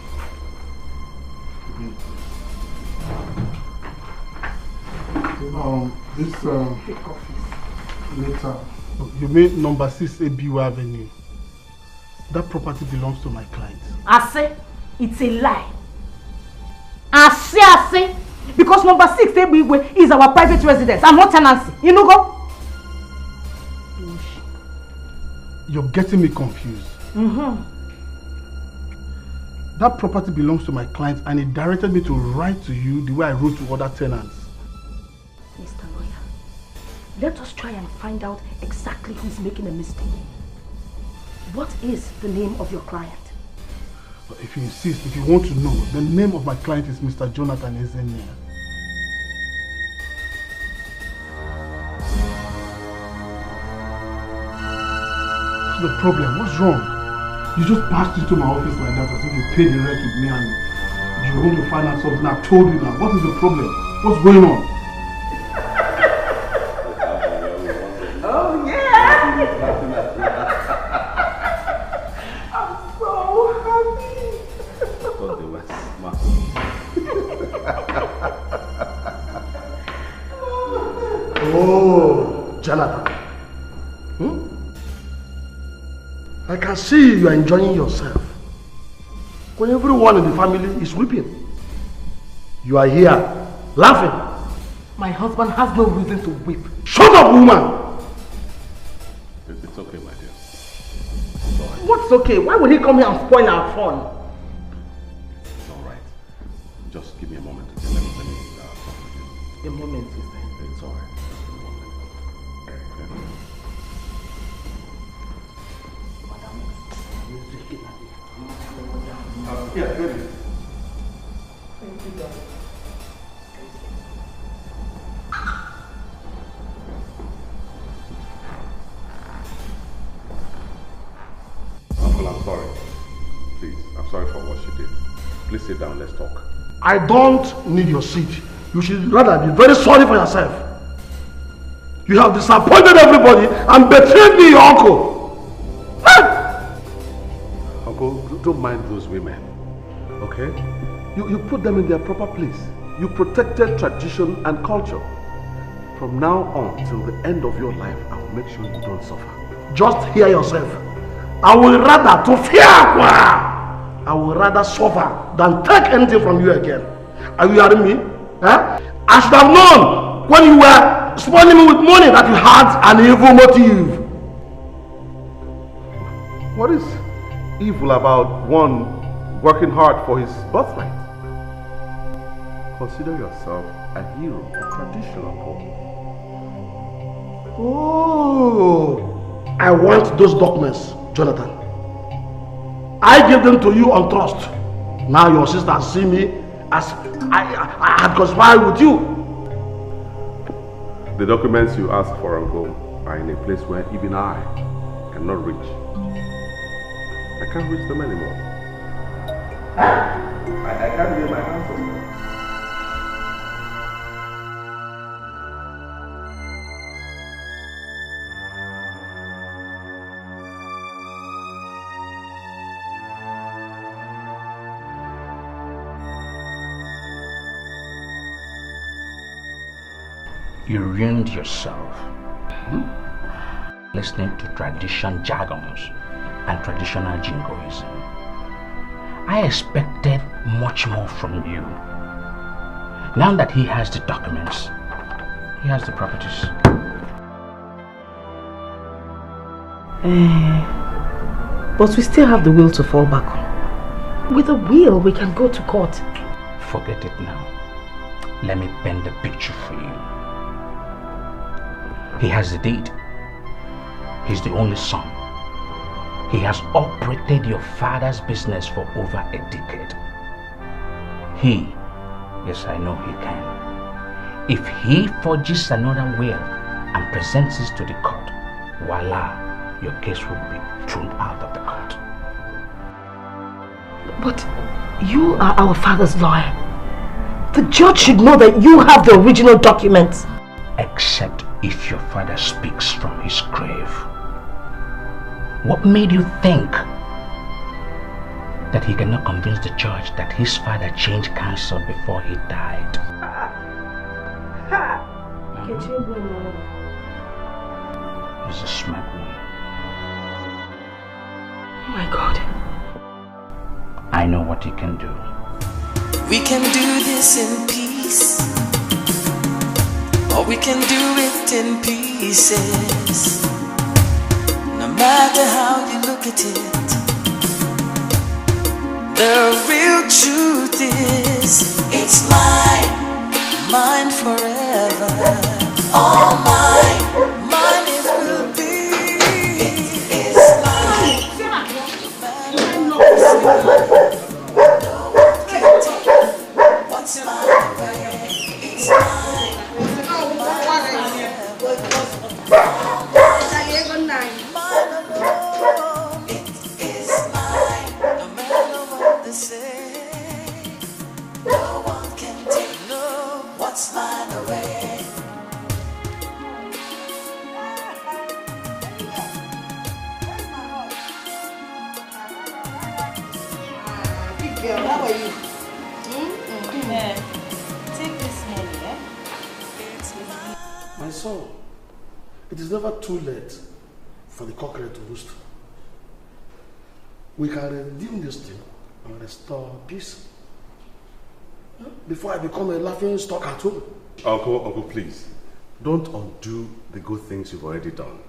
This letter. You mean number 6 ABU Avenue. That property belongs to my client. I say it's a lie. I say because number 6 ABU is our private residence. I'm not tenancy. You know go? You're getting me confused. That property belongs to my client and he directed me to write to you the way I wrote to other tenants. Mr. Lawyer, let us try and find out exactly who's making a mistake. What is the name of your client? But if you insist, if you want to know, the name of my client is Mr. Jonathan Ezenia. What's the problem? What's wrong? You just passed into my office like that as if you paid the rent with me and you want to find out something. I've told you now. What is the problem? What's going on? Oh yeah! I'm so happy. Oh, Jonathan. I can see you are enjoying yourself. When everyone in the family is weeping, you are here laughing. My husband has no reason to weep. Shut up, woman! It's okay, my dear. What's okay? Why would he come here and spoil our fun? It's alright. Just give me a moment. Let me talk with you. A moment, sister. It's alright. Yeah, good. Thank you, God. Uncle, I'm sorry. Please, I'm sorry for what she did. Please sit down, let's talk. I don't need your seat. You should rather be very sorry for yourself. You have disappointed everybody and betrayed me, your uncle. Uncle, don't mind those women. Okay? You put them in their proper place. You protected tradition and culture. From now on till the end of your life, I will make sure you don't suffer. Just hear yourself. I will rather I will rather suffer than take anything from you again. Are you hearing me? Huh? I should have known when you were spoiling me with money that you had an evil motive. What is evil about one working hard for his birthright? Consider yourself a hero of tradition, Uncle. Oh, I want those documents, Jonathan. I gave them to you on trust. Now your sister see me as I had conspired with you. The documents you asked for, Uncle, are in a place where even I cannot reach. I can't reach them anymore. I can't lay my hands on them. You ruined yourself listening to tradition jargons and traditional jingoism. I expected much more from you. Now that he has the documents, he has the properties. But we still have the will to fall back on. With a will, we can go to court. Forget it now. Let me paint the picture for you. He has the deed. He's the only son. He has operated your father's business for over a decade. Yes, I know he can. If he forges another will and presents it to the court, voila, your case will be thrown out of the court. But you are our father's lawyer. The judge should know that you have the original documents. Except if your father speaks from his grave. What made you think that he cannot convince the judge that his father changed counsel before he died? He's a smart one. Oh my God. I know what he can do. We can do this in peace, or we can do it in pieces. No matter how you look at it, the real truth is it's mine, mine forever. All mine, mine it will be. It is mine. No one can take what's mine away. It's mine. How are you? Take this money, eh? My son, it is never too late for the cockerel to roost. We can redeem this thing and restore peace. Before I become a laughing stock at home. Uncle, please. Don't undo the good things you've already done.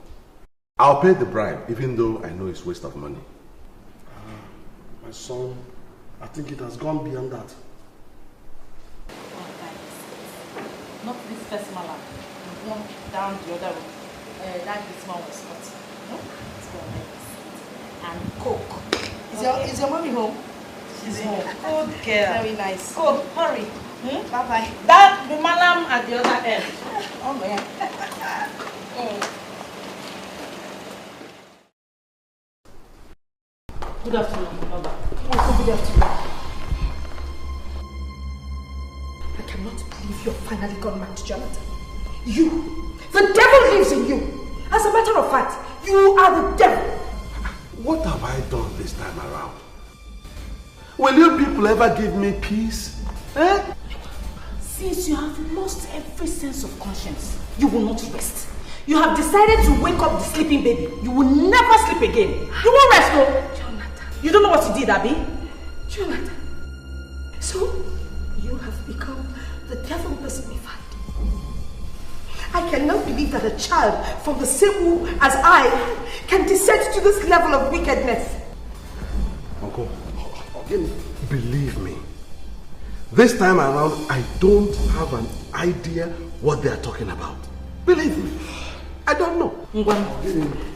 I'll pay the bribe, even though I know it's waste of money. My son, I think it has gone beyond that. Not this first malam. One down the other room. That this one was hot. No? It's going like and Coke. Is your mommy home? She's home. Good girl. Very nice. Go, hurry. Bye-bye. That the malam at the other end. Oh, yeah. Good afternoon, Baba. Good afternoon. I cannot believe you're finally gone mad, Jonathan. You! The devil lives in you! As a matter of fact, you are the devil! What have I done this time around? Will you people ever give me peace? Eh? Since you have lost every sense of conscience, you will not rest. You have decided to wake up the sleeping baby. You will never sleep again. You won't rest, no? Jonathan. You don't know what you did, Abby? Jonathan. So, you have become the devil personified. I cannot believe that a child from the same womb as I can descend to this level of wickedness. Uncle, believe me. This time around, I don't have an idea what they are talking about. Believe me, I don't know.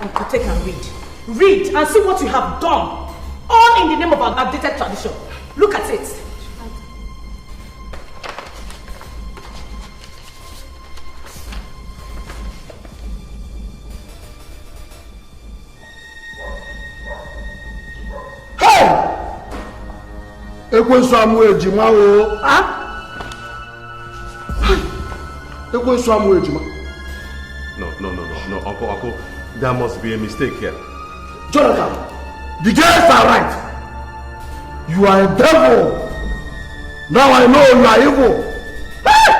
Uncle, take and read. Read and see what you have done. All in the name of our outdated tradition. Look at it. A No, Uncle, there must be a mistake here. Jonathan, the girls are right. You are a devil. Now I know you are evil. Hey!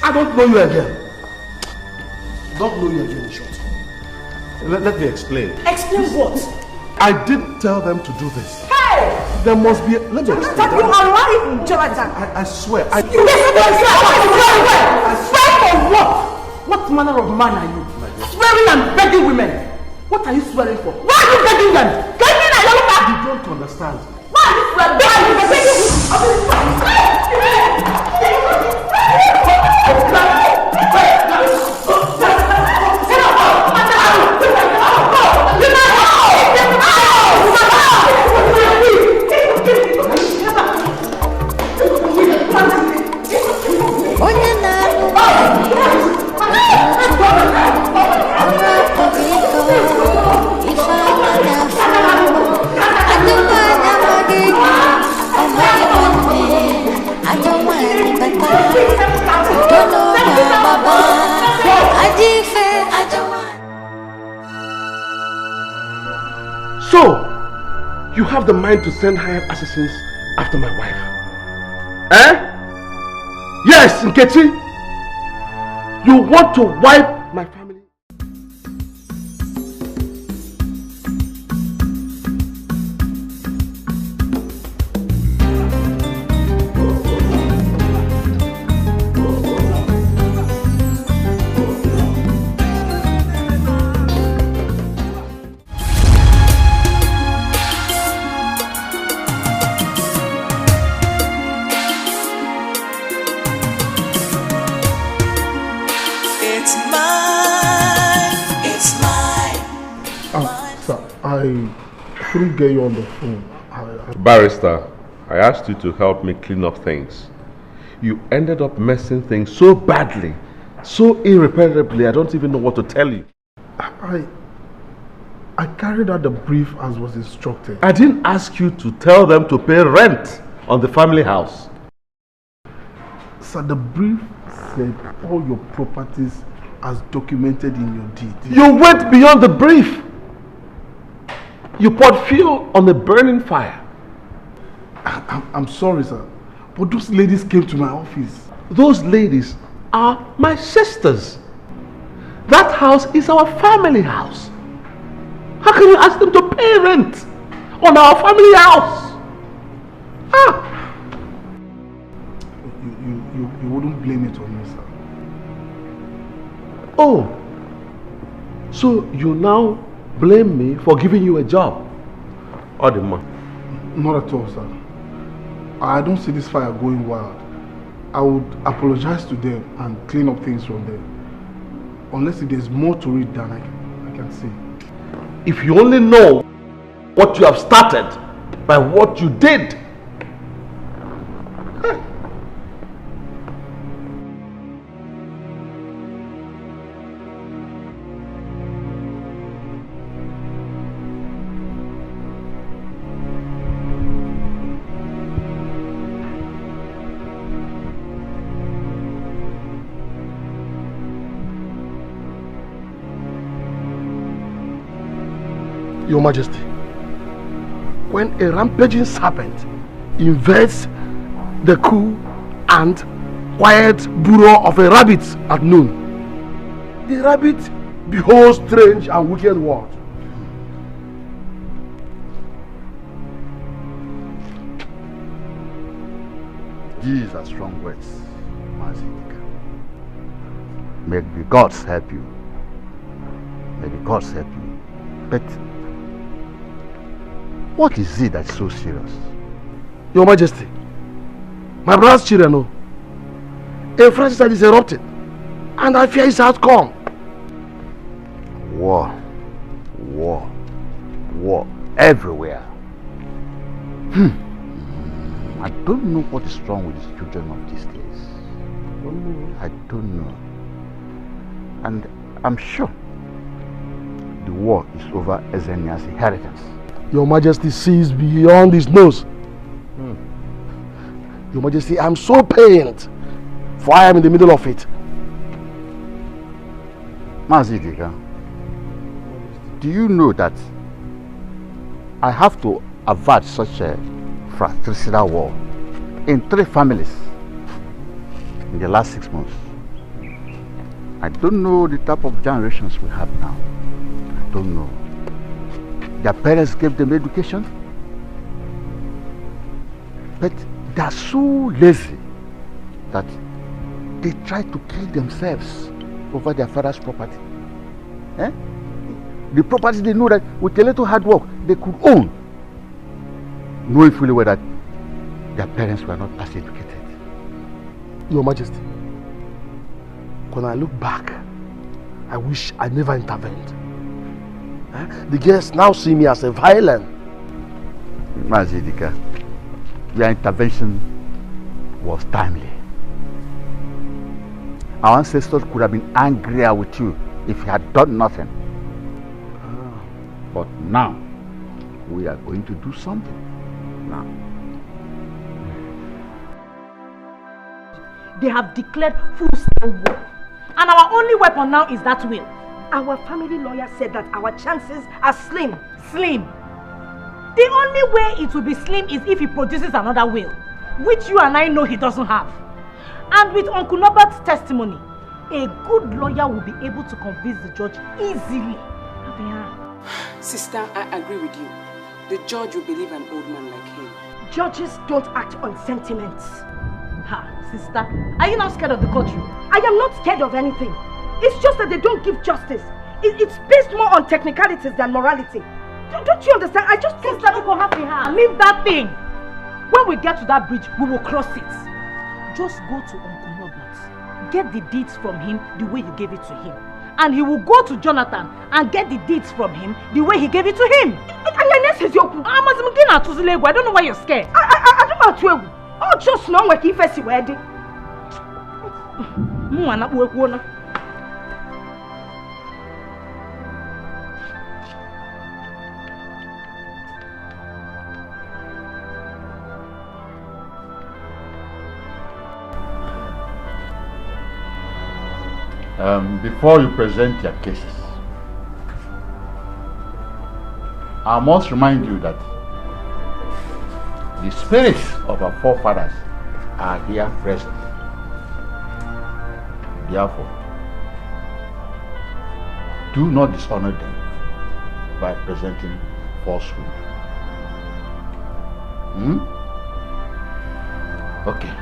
I don't know you again. Don't know you again, in short. Let me explain. Explain what? I didn't tell them to do this. Hey! There must be a... Let me explain. You are lying, Jonathan. I swear. You swear for what? What manner of man are you? Swearing and begging women. What are you swearing for? Why are you begging them? Can you not look at? You don't understand. Why are you swearing? Why are you begging? So, you have the mind to send hired assassins after my wife? Eh? Yes, Nkechi. You want to wipe my family? I couldn't get you on the phone. Barrister, I asked you to help me clean up things. You ended up messing things so badly, so irreparably, I don't even know what to tell you. I carried out the brief as was instructed. I didn't ask you to tell them to pay rent on the family house. Sir, the brief said all your properties as documented in your deed. You went beyond the brief. You poured fuel on a burning fire. I'm sorry, sir, but those ladies came to my office. Those ladies are my sisters. That house is our family house. How can you ask them to pay rent on our family house? Ah! You wouldn't blame it on me, sir. Oh, so you now blame me for giving you a job? Or the man? Not at all, sir. I don't see this fire going wild. I would apologize to them and clean up things from there. Unless if there's more to it than I can see. If you only know what you have started by what you did. Your Majesty, when a rampaging serpent invades the cool and quiet burrow of a rabbit at noon, the rabbit beholds strange and wicked world. These are strong words, Dikeh. May the gods help you. May the gods help you. But what is it that's so serious? Your Majesty, my brother's children know. A fratricide is erupting, and I fear its outcome. War, war, war everywhere. I don't know what is wrong with these children of these days. I don't know. And I'm sure the war is over Ezenia's inheritance. Your Majesty sees beyond his nose. Your Majesty, I'm so pained, for I am in the middle of it. Mazidika, do you know that I have to avert such a fratricidal war in 3 families in the last 6 months? I don't know the type of generations we have now. I don't know. Their parents gave them education, but they are so lazy that they try to kill themselves over their father's property. Eh? The property they know that with a little hard work they could own, knowing fully well that their parents were not as educated. Your Majesty, when I look back, I wish I never intervened. The guests now see me as a violent. Mazidika, your intervention was timely. Our ancestors could have been angrier with you if you had done nothing. But now, we are going to do something. Now. They have declared full-scale war. And our only weapon now is that will. Our family lawyer said that our chances are slim. Slim. The only way it will be slim is if he produces another will, which you and I know he doesn't have. And with Uncle Norbert's testimony, a good lawyer will be able to convince the judge easily. Sister, I agree with you. The judge will believe an old man like him. Judges don't act on sentiments. Ha, sister, are you not scared of the courtroom? I am not scared of anything. It's just that they don't give justice. It's based more on technicalities than morality. Don't you understand? I just think that we will have to leave that thing. When we get to that bridge, we will cross it. Just go to Uncle Norbert. Get the deeds from him the way you gave it to him. And he will go to Jonathan and get the deeds from him the way he gave it to him. I don't know why you're scared. I don't know. Oh, just know what if I wedding. Before you present your cases, I must remind you that the spirits of our forefathers are here present. Therefore, do not dishonor them by presenting falsehood. Okay,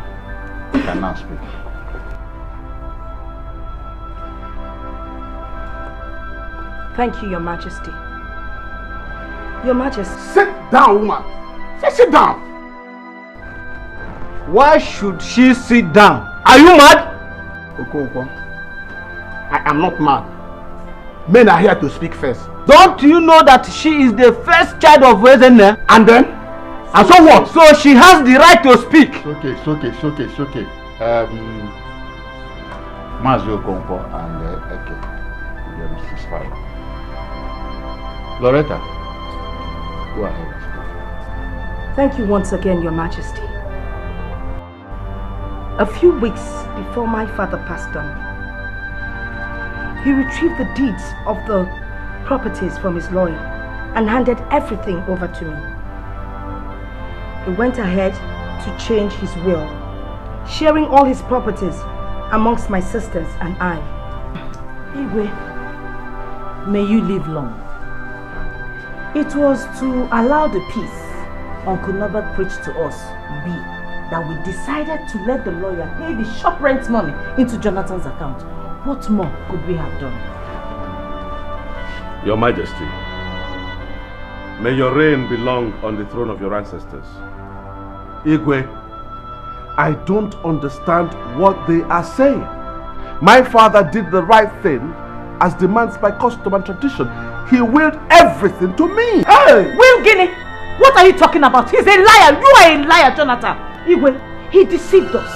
you can now speak. Thank you, Your Majesty. Your Majesty. Sit down, woman. Say sit down. Why should she sit down? Are you mad? Okonkwo, I am not mad. Men are here to speak first. Don't you know that she is the first child of Wezene? And then? And so what? So she has the right to speak. It's okay. Mazi Okonkwo and Eke, your Mrs. Father. Loretta, go ahead. Thank you once again, Your Majesty. A few weeks before my father passed on, he retrieved the deeds of the properties from his lawyer and handed everything over to me. He went ahead to change his will, sharing all his properties amongst my sisters and I. Igwe, may you live long. It was to allow the peace Uncle Norbert preached to us be that we decided to let the lawyer pay the shop rent money into Jonathan's account. What more could we have done? Your Majesty, may your reign be long on the throne of your ancestors. Igwe, I don't understand what they are saying. My father did the right thing as demands by custom and tradition. He willed everything to me. Hey! Will Guinea, what are you talking about? He's a liar. You are a liar, Jonathan. Igwe, he deceived us.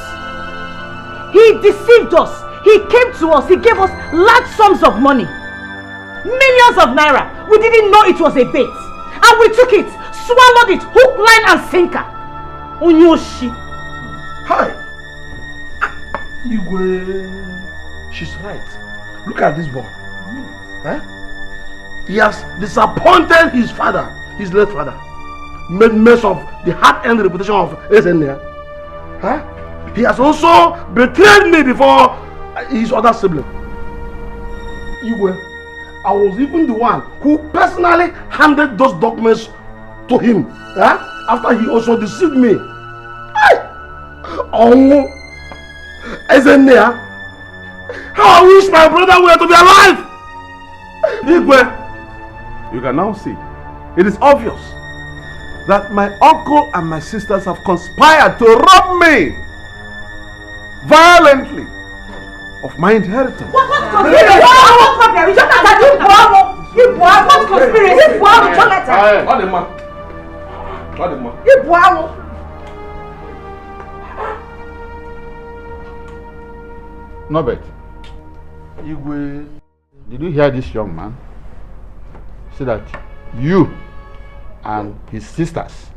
He deceived us. He came to us. He gave us large sums of money. Millions of naira. We didn't know it was a bait. And we took it, swallowed it, hook, line and sinker. Onyoshi. Hi! Igwe, she's right. Look at this boy. He has disappointed his father, his late father. Made mess of the hard-earned reputation of Ezenia. He has also betrayed me before his other sibling. Igwe, I was even the one who personally handed those documents to him after he also deceived me. Oh, Ezenia, how I wish my brother were to be alive! Igwe, you can now see, it is obvious that my uncle and my sisters have conspired to rob me violently of my inheritance. What conspiracy? What problem? Jonathan, what conspiracy? Jonathan. Norbert, Igwe, did you hear this young man say that you and his sisters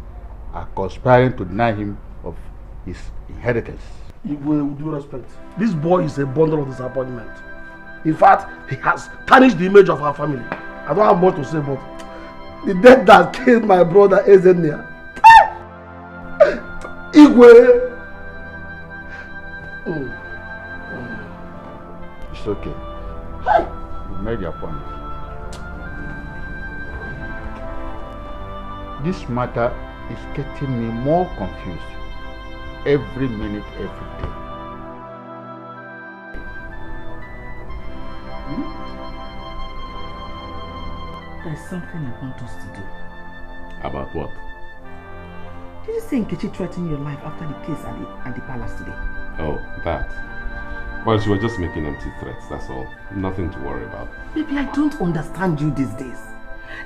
are conspiring to deny him of his inheritance? Igwe, with due respect, this boy is a bundle of disappointment. In fact, he has tarnished the image of our family. I don't have more to say, but the death that killed my brother Ezenia. Igwe! It's okay. You made your point. This matter is getting me more confused every minute, every day. There's something I want us to do. About what? Did you say Nkechi threatened your life after the case at the palace today? Oh, that. Well, she was just making empty threats, that's all. Nothing to worry about. Baby, I don't understand you these days.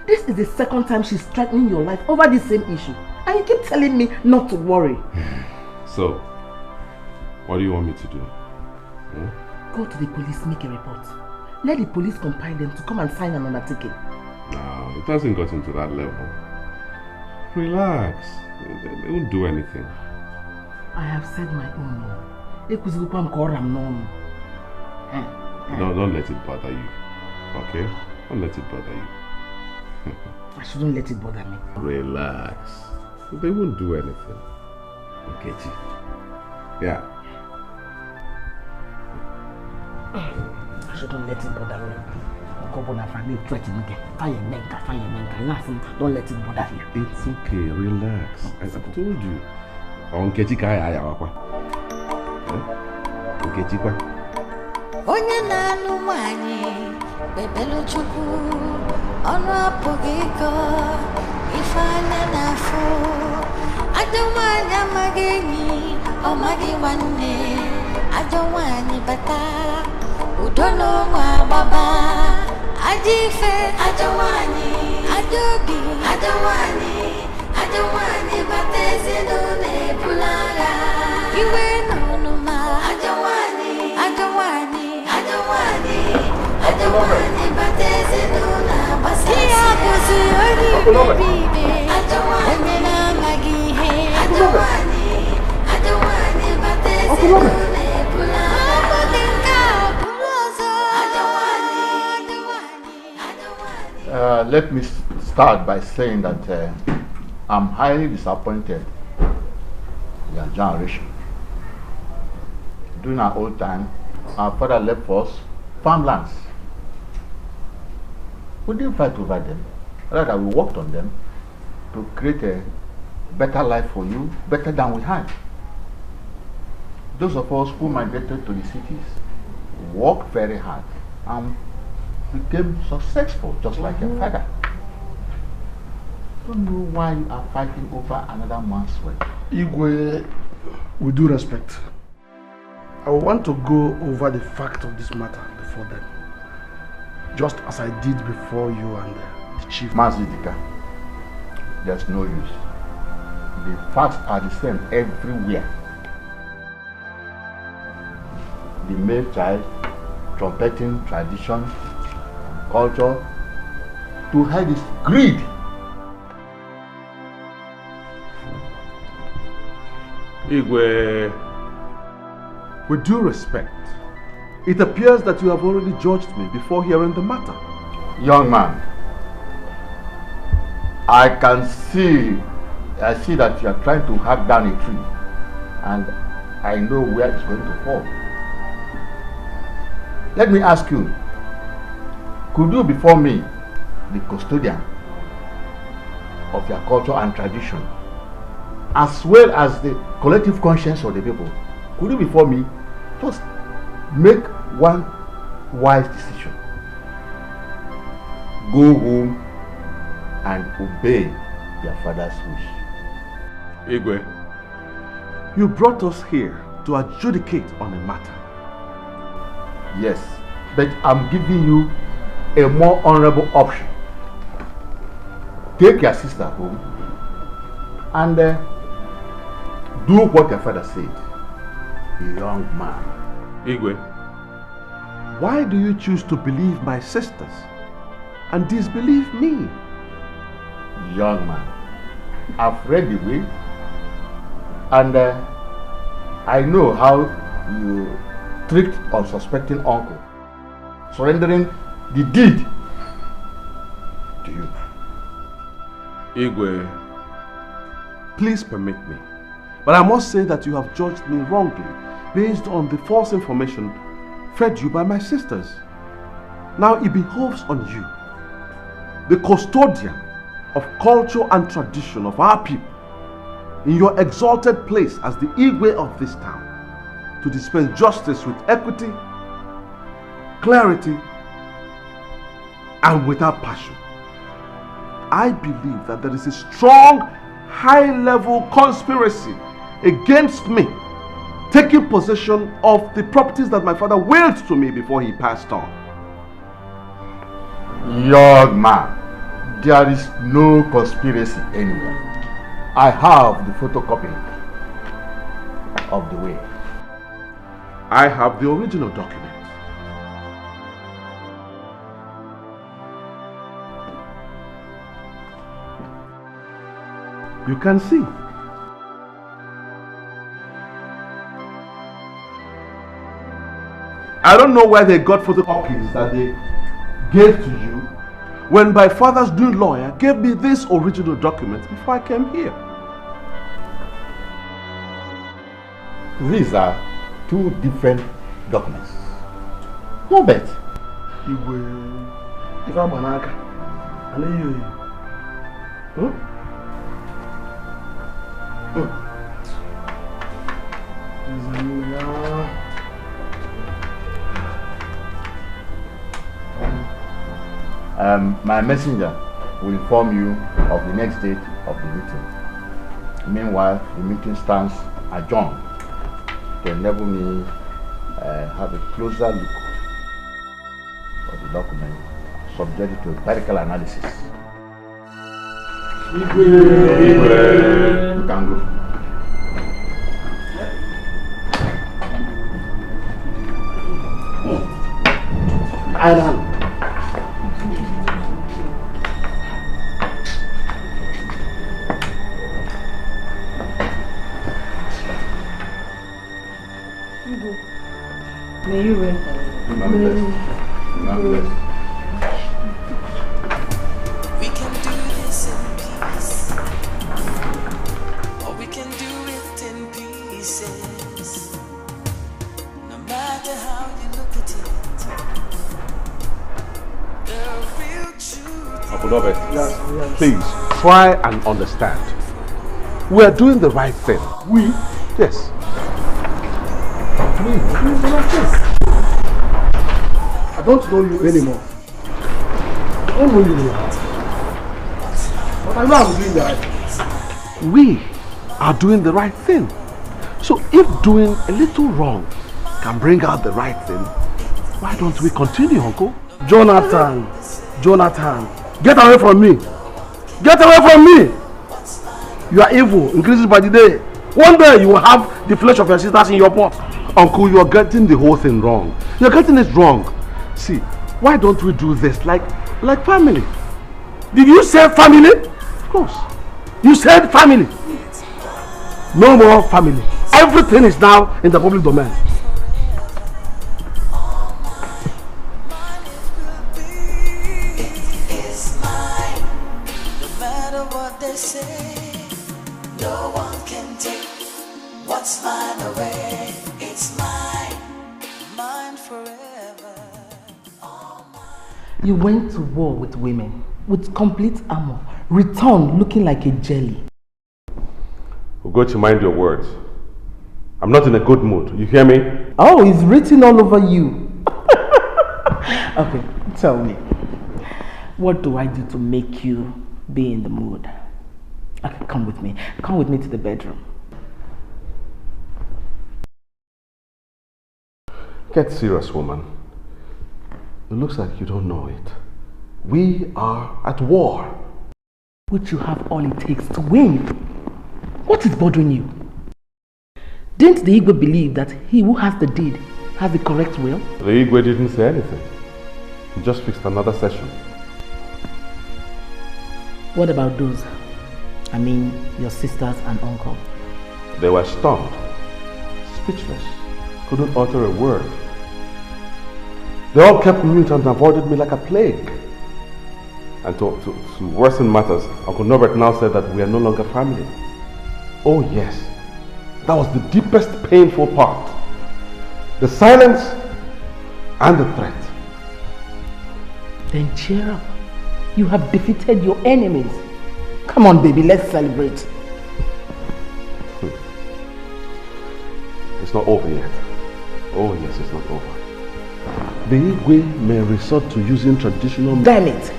This is the second time she's threatening your life over the same issue. And you keep telling me not to worry. So, what do you want me to do? Go to the police, make a report. Let the police compile them to come and sign an undertaking. No, it hasn't gotten to that level. Relax. They won't do anything. I have said my own. Don't let it bother you. Okay? Don't let it bother you. I shouldn't let it bother me. Relax. They won't do anything. Okay, Chi. Yeah. I shouldn't let it bother me. Don't let it bother you. It's okay, relax. As I've told you. Nkechi kaya wakwa. Nkechi kwa. Onye na-alụ nwanyị bebelu Chukwu ọnụ apụghị ịkọ ife anya n'afọ ajọ nwanyị amaghị enyi ọ maghị nwanne ajọ nwanyị bata udo n'ụmụ agbaba ajọ ife ajọ nwanyị ajọ obi ajọ nwanyị bata ezinụlọ ebula agha iwe n'ọnụma ajọ nwanyị bata ezinụlọ agbasa ihe abụzi onye ibe onye na-amaghị ihe ajọ nwanyị bata ezinụlọ ebula agha nke a bụrụ ọzọ Let me start by saying that I'm highly disappointed in your generation. During our old time, our father left for us farmlands. We didn't fight over them. Rather, we worked on them to create a better life for you, better than we had. Those of us who migrated to the cities worked very hard and became successful, just like your father. I don't know why you are fighting over another man's wealth. Igwe, with due respect, I want to go over the fact of this matter before them, just as I did before you and the chief. Dikeh, there's no use. The facts are the same everywhere. The male child trumpeting tradition, culture, to hide his greed. Igwe, With due respect, it appears that you have already judged me before hearing the matter. Young man, I see that you are trying to hack down a tree, and I know where it's going to fall. Let me ask you, could you before me, the custodian of your culture and tradition, as well as the collective conscience of the people, could you before me just make one wise decision? Go home and obey your father's wish. Igwe, you brought us here to adjudicate on a matter. Yes, but I'm giving you a more honorable option. Take your sister home and do what your father said. Young man. Igwe, why do you choose to believe my sisters and disbelieve me? Young man, I've read the will, and I know how you tricked unsuspecting uncle, surrendering the deed to you. Igwe, please permit me, but I must say that you have judged me wrongly based on the false information fed you by my sisters. Now it behoves on you, the custodian of culture and tradition of our people, in your exalted place as the Igwe of this town, to dispense justice with equity, clarity, and without passion. I believe that there is a strong, high-level conspiracy against me taking possession of the properties that my father willed to me before he passed on. Young man, there is no conspiracy anywhere. I have the photocopy of the will. I have the original document. You can see. I don't know where they got photocopies that they gave to you when my father's new lawyer gave me this original document before I came here. These are two different documents. No bet. My messenger will inform you of the next date of the meeting. Meanwhile, the meeting stands adjourned to enable me have a closer look at the document subject to empirical analysis. You can go. Island. May you reign. We can do this in peace, or we can do it in pieces. No matter how you look at it, the real truth. Abunobet, please try and understand. We are doing the right thing. We? Yes. I don't know you anymore. I don't know you anymore. But I know I'm doing the right thing. We are doing the right thing. So if doing a little wrong can bring out the right thing, why don't we continue, Uncle? Jonathan, get away from me. Get away from me. You are evil, increases by the day. One day you will have the flesh of your sisters in your pot. Uncle, you are getting the whole thing wrong. You are getting it wrong. See, why don't we do this like family? Did you say family? Of course. You said family. No more family. Everything is now in the public domain. they say, no one can take what's mine away. It's mine, mine forever. You went to war with women, with complete armor, returned looking like a jelly. Ugochi, mind your words. I'm not in a good mood. You hear me? Oh, it's written all over you. Okay, tell me. What do I do to make you be in the mood? Okay, come with me. Come with me to the bedroom. Get serious, woman. It looks like you don't know it. We are at war. Which you have all it takes to win. What is bothering you? Didn't the Igwe believe that he who has the deed has the correct will? The Igwe didn't say anything. He just fixed another session. What about those? I mean, your sisters and uncle? They were stunned, speechless, couldn't utter a word. They all kept mute and avoided me like a plague. And to worsen matters, Uncle Norbert now said that we are no longer family. Oh yes, that was the deepest painful part. The silence and the threat. Then cheer up. You have defeated your enemies. Come on, baby, let's celebrate. It's not over yet. Oh yes, it's not over. The Igwe may resort to using traditional... Damn it!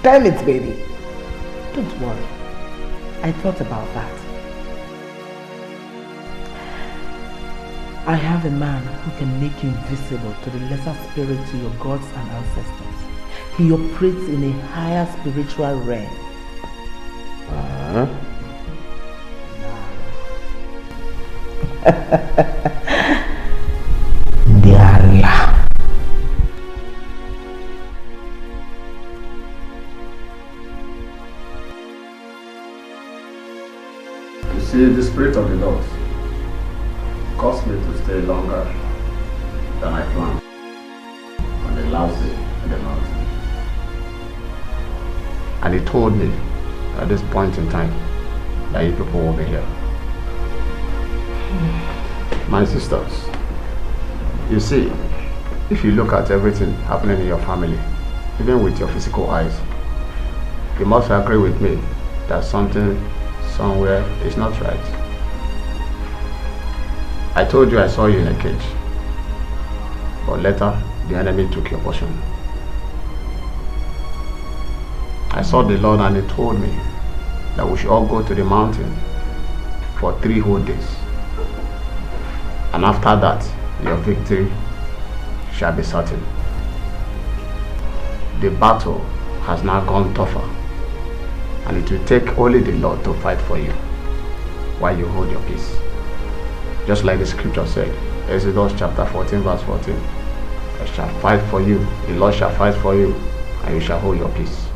Damn it, baby! Don't worry. I thought about that. I have a man who can make you invisible to the lesser spirit to your gods and ancestors. He operates in a higher spiritual realm. Diala. You see, the Spirit of the Lord caused me to stay longer than I planned on the last day in the mountain. And he told me at this point in time that you people will be here. My sisters, you see, if you look at everything happening in your family, even with your physical eyes, you must agree with me that something somewhere is not right. I told you I saw you in a cage, but later the enemy took your portion. I saw the Lord and he told me that we should all go to the mountain for 3 whole days. And after that, your victory shall be certain. The battle has now gone tougher, and it will take only the Lord to fight for you while you hold your peace. Just like the scripture said, Exodus chapter 14 verse 14, I shall fight for you, the Lord shall fight for you, and you shall hold your peace.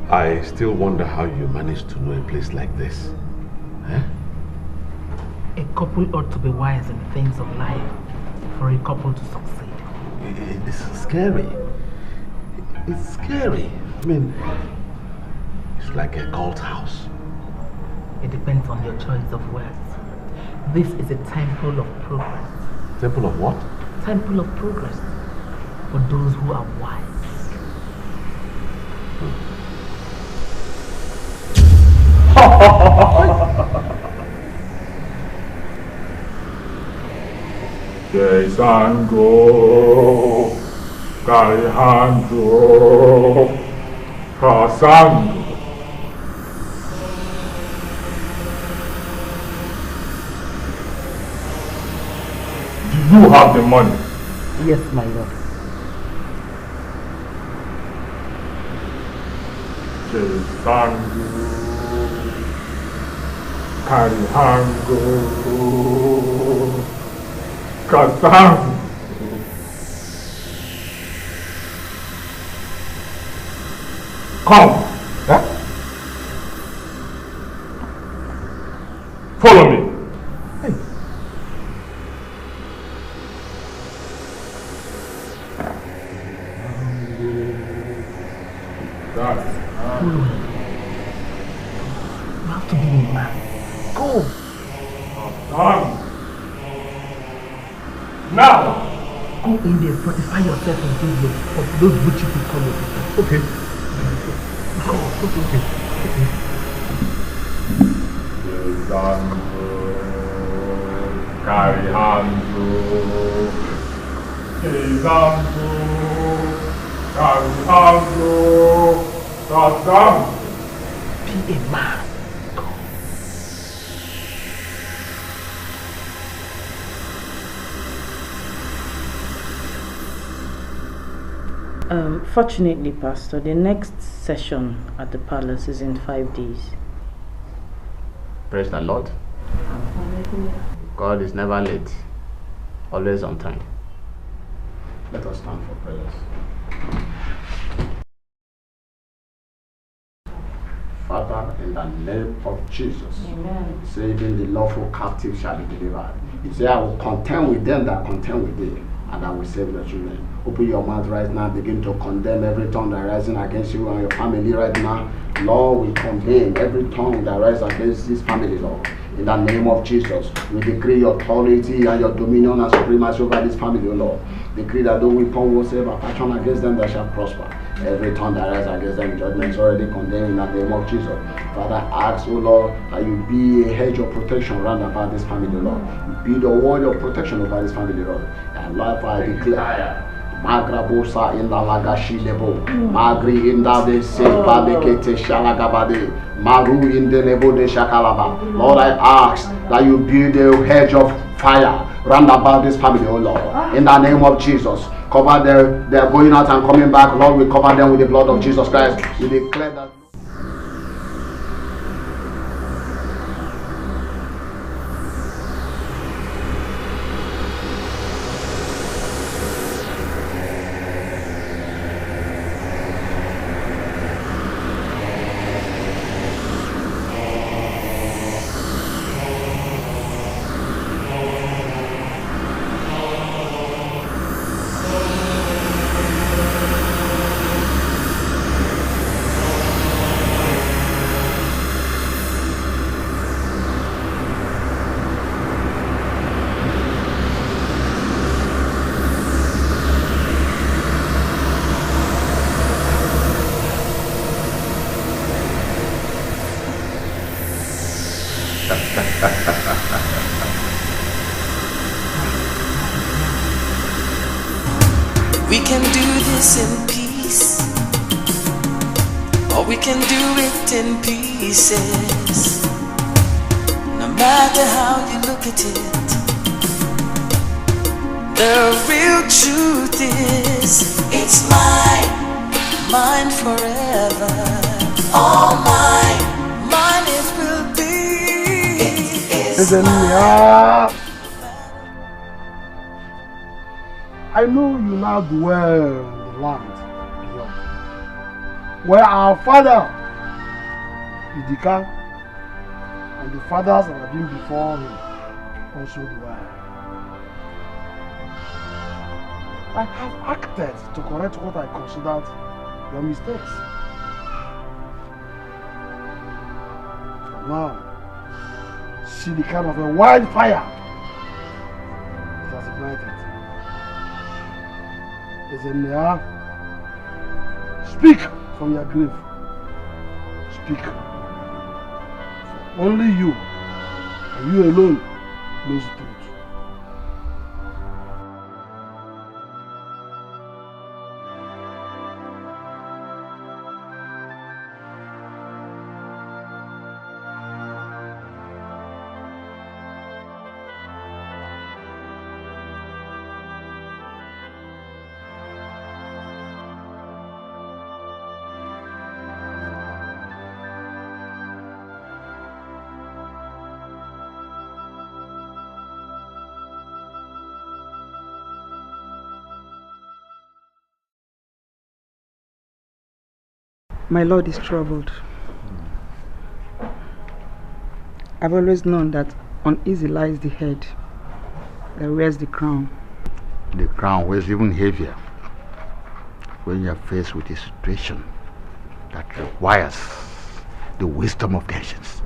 I still wonder how you managed to know a place like this. A couple ought to be wise in things of life for a couple to succeed. It's scary. It's scary. I mean, it's like a cult house. It depends on your choice of words. This is a temple of progress. Temple of what? Temple of progress for those who are wise. Sango, Karihango, Kasango. Do you have the money? Yes, my lord. Sango, Karihango, Kasango. Come. Huh? Follow me. You have to be a man. Go. Now. Go in there, fortify yourself of those witches who come in. Okay. Go. Okay. Carry handle. Be a man. Fortunately, Pastor, the next session at the palace is in 5 days. Praise the Lord. God is never late, always on time. Let us stand for prayers. Father, in the name of Jesus, Amen. say even the lawful captive shall be delivered. You say, I will contend with them that contend with thee, and I will save your children. Open your mouth right now, begin to condemn every tongue that rising against you and your family right now. Lord, we condemn every tongue that rises against this family, Lord. In the name of Jesus, we decree your authority and your dominion and supremacy over this family, O Lord. Decree that no weapon whatsoever fashioned against them that shall prosper. Every tongue that rises against them in judgment is already condemned in the name of Jesus. Father, ask, O Lord, that you be a hedge of protection round about this family, Lord. You be the wall of protection over this family, Lord. And Lord, I declare. Magrabosa in the lagashi lebo, Magri in the sepa bekete shalagabade, Maru in the lebo de shakalaba. Lord, I ask that you build a hedge of fire round about this family, oh Lord. In the name of Jesus, cover their going out and coming back. Lord, we cover them with the blood of Jesus Christ. We declare that. We can do this in peace, or we can do it in pieces. No matter how you look at it, the real truth is it's mine forever. All mine it will be. It's mine. I know you now dwell in the land beyond, where our father, Dikeh, and the fathers that have been before him also dwell. I have acted to correct what I considered your mistakes. But now, see the kind of a wildfire it has ignited. Ezenia, speak from your grave. Speak. For only you, and you alone, knows the truth. My Lord is troubled. I've always known that uneasy lies the head that wears the crown. The crown weighs even heavier when you are faced with a situation that requires the wisdom of nations.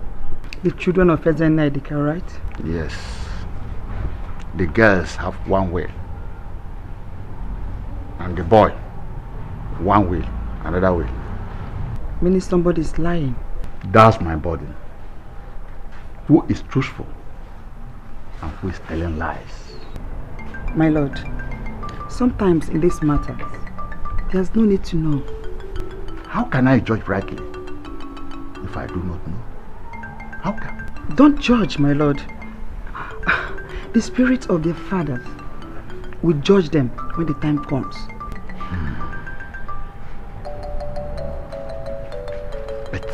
The children of Ini Edo, right? Yes. The girls have one will, and the boy, one will, another will. Meaning somebody is lying. That's my burden. Who is truthful and who is telling lies? My Lord, sometimes in this matter, there's no need to know. How can I judge rightly if I do not know? How can? Don't judge, my Lord. The spirits of their fathers will judge them when the time comes. But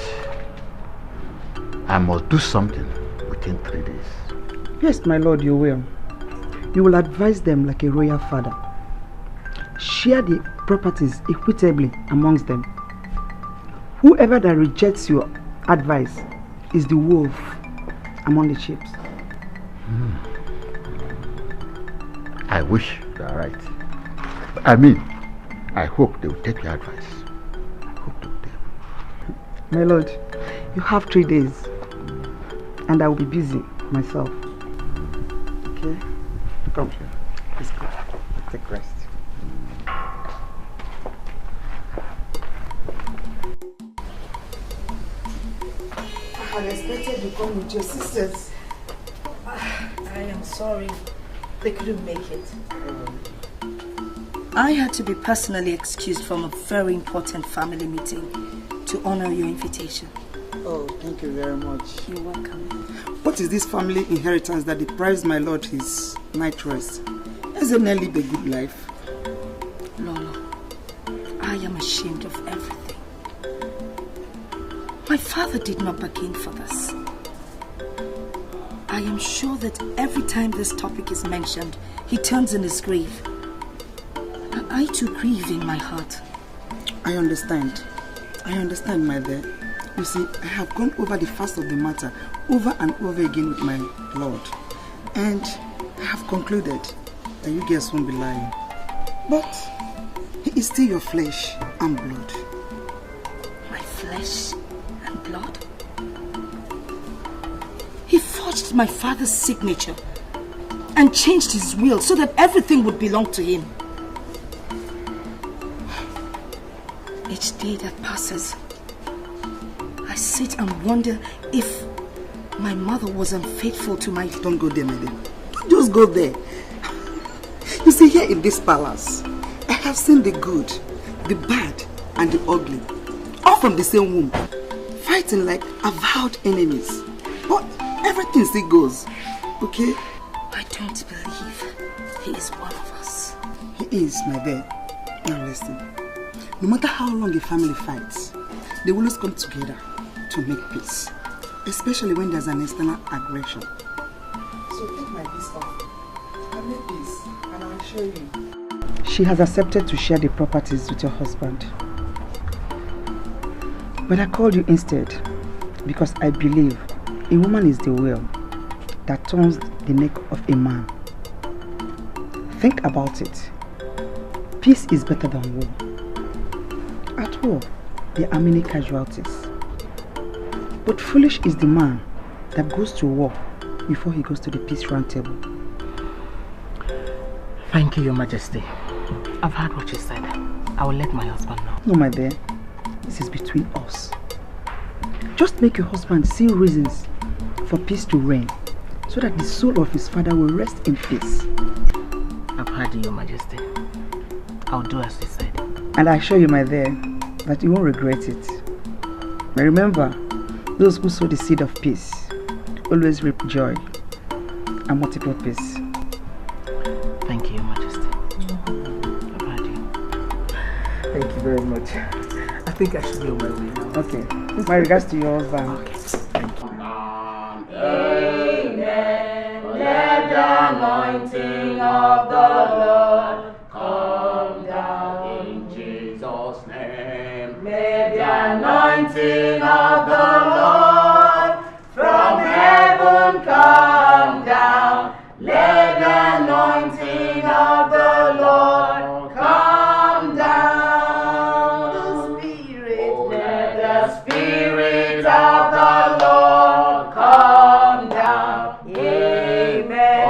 I must do something within 3 days. Yes, my Lord, you will. You will advise them like a royal father. Share the properties equitably amongst them. Whoever that rejects your advice is the wolf among the sheep. I wish you are right. I hope they will take your advice. My Lord, you have 3 days and I will be busy myself. Okay? Come here. Let's go. Take rest. I had expected you to come with your sisters. I am sorry. They couldn't make it. I had to be personally excused from a very important family meeting to honor your invitation. Oh, thank you very much. You're welcome. What is this family inheritance that deprives my lord his night rest? Hasn't he lived a good life? Lolo, I am ashamed of everything. My father did not bargain for this. I am sure that every time this topic is mentioned, he turns in his grave. I too grieve in my heart. I understand, my dear. You see, I have gone over the facts of the matter over and over again with my lord. And I have concluded that you guys won't be lying. But he is still your flesh and blood. My flesh and blood? He forged my father's signature and changed his will so that everything would belong to him. Each day that passes, I sit and wonder if my mother was unfaithful to my... Don't go there, my dear. Don't just go there. You see, here in this palace, I have seen the good, the bad, and the ugly, all from the same womb, fighting like avowed enemies. But everything still goes, okay? I don't believe he is one of us. He is, my dear. Now listen. No matter how long a family fights, they will always come together to make peace, especially when there's an external aggression. So take my peace off. I'll make peace, and I'll show you. She has accepted to share the properties with your husband. But I called you instead because I believe a woman is the will that turns the neck of a man. Think about it. Peace is better than war. At war, there are many casualties. But foolish is the man that goes to war before he goes to the peace round table. Thank you, Your Majesty. I've heard what you said. I will let my husband know. No, my dear. This is between us. Just make your husband see reasons for peace to reign, so that the soul of his father will rest in peace. I've heard you, Your Majesty. I'll do as you said. And I assure you, my dear, that you won't regret it. But remember, those who sow the seed of peace always reap joy and multiple peace. Thank you, Your Majesty. I've heard you. Thank you very much. I think I should be on my way now. Okay. My regards to your husband. Okay. Thank you. Amen. Let the anointing of the Lord come down in Jesus' name. May the anointing anointing of the Lord from heaven come down. Let the anointing of the Lord come down. Let the Spirit of the Lord come down. Amen.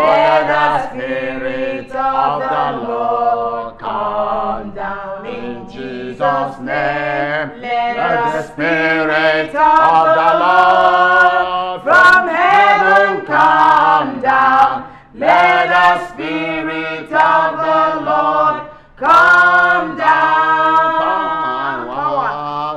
Let the Spirit of the Lord come down. In Jesus' name, let the Spirit of the Lord from heaven come down. Let the Spirit of the Lord come down.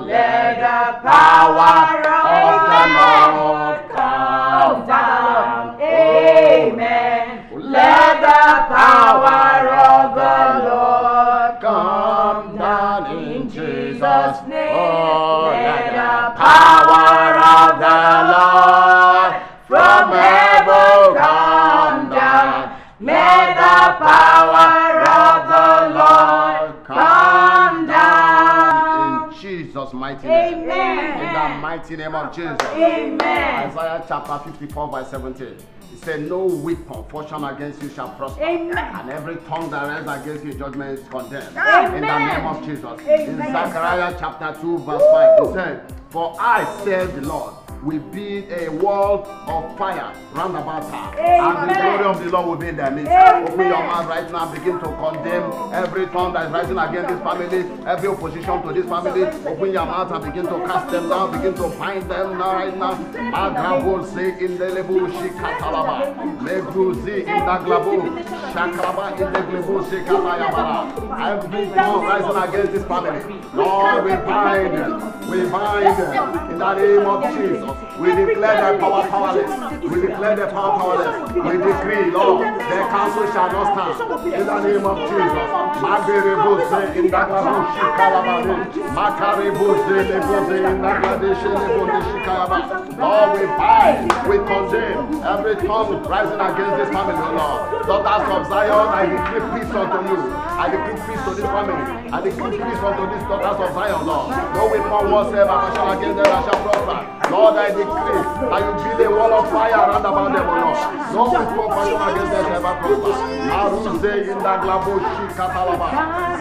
Let the power of the Lord come down. Amen. Let the power of the Lord come down in Jesus' name. Let the power of the Lord from heaven come down. Let the power of the Lord come down. In Jesus' mighty name. Amen. In the mighty name of Jesus. Amen. Isaiah chapter 54 verse 17. He said, no weapon fashioned against you shall prosper. Amen. And every tongue that rises against you, judgment is condemned. Amen. In the name of Jesus. Amen. In Zechariah chapter 2 verse 5, he said, for I, said the Lord, will be a wall of fire round about her. And the glory of the Lord will be in their midst. Open your mouth right now, begin to condemn every tongue that is rising against this family, every opposition to this family. Open your mouth and begin to cast them now, begin to bind them now right now. Magrabose in the lebu shikatalaba. Legruzi in the glabu. Shakraba in the glabu shikatayabara. Every tongue rising against this family, Lord, we bind them. We bind them in the name of Jesus. We declare their power powerless. We declare their power powerless. We decree, Lord, their counsel shall not stand. In the name of Jesus. Maberebose in the glabu shikalabare. Makarebose lebose in the gladeshe lebose shikalaba. Lord, we bind, we condemn every tongue rising against this family, Lord. Daughters of Zion, I decree peace unto you. I decree peace to this family. I decree peace unto these daughters of Zion, Lord. No weapon whatsoever shall against them that shall prosper. Lord, I decree that you build a wall of fire around about them, Lord. No weapon fashioned against them shall ever prosper. Aruze in the glabo shikatalaba.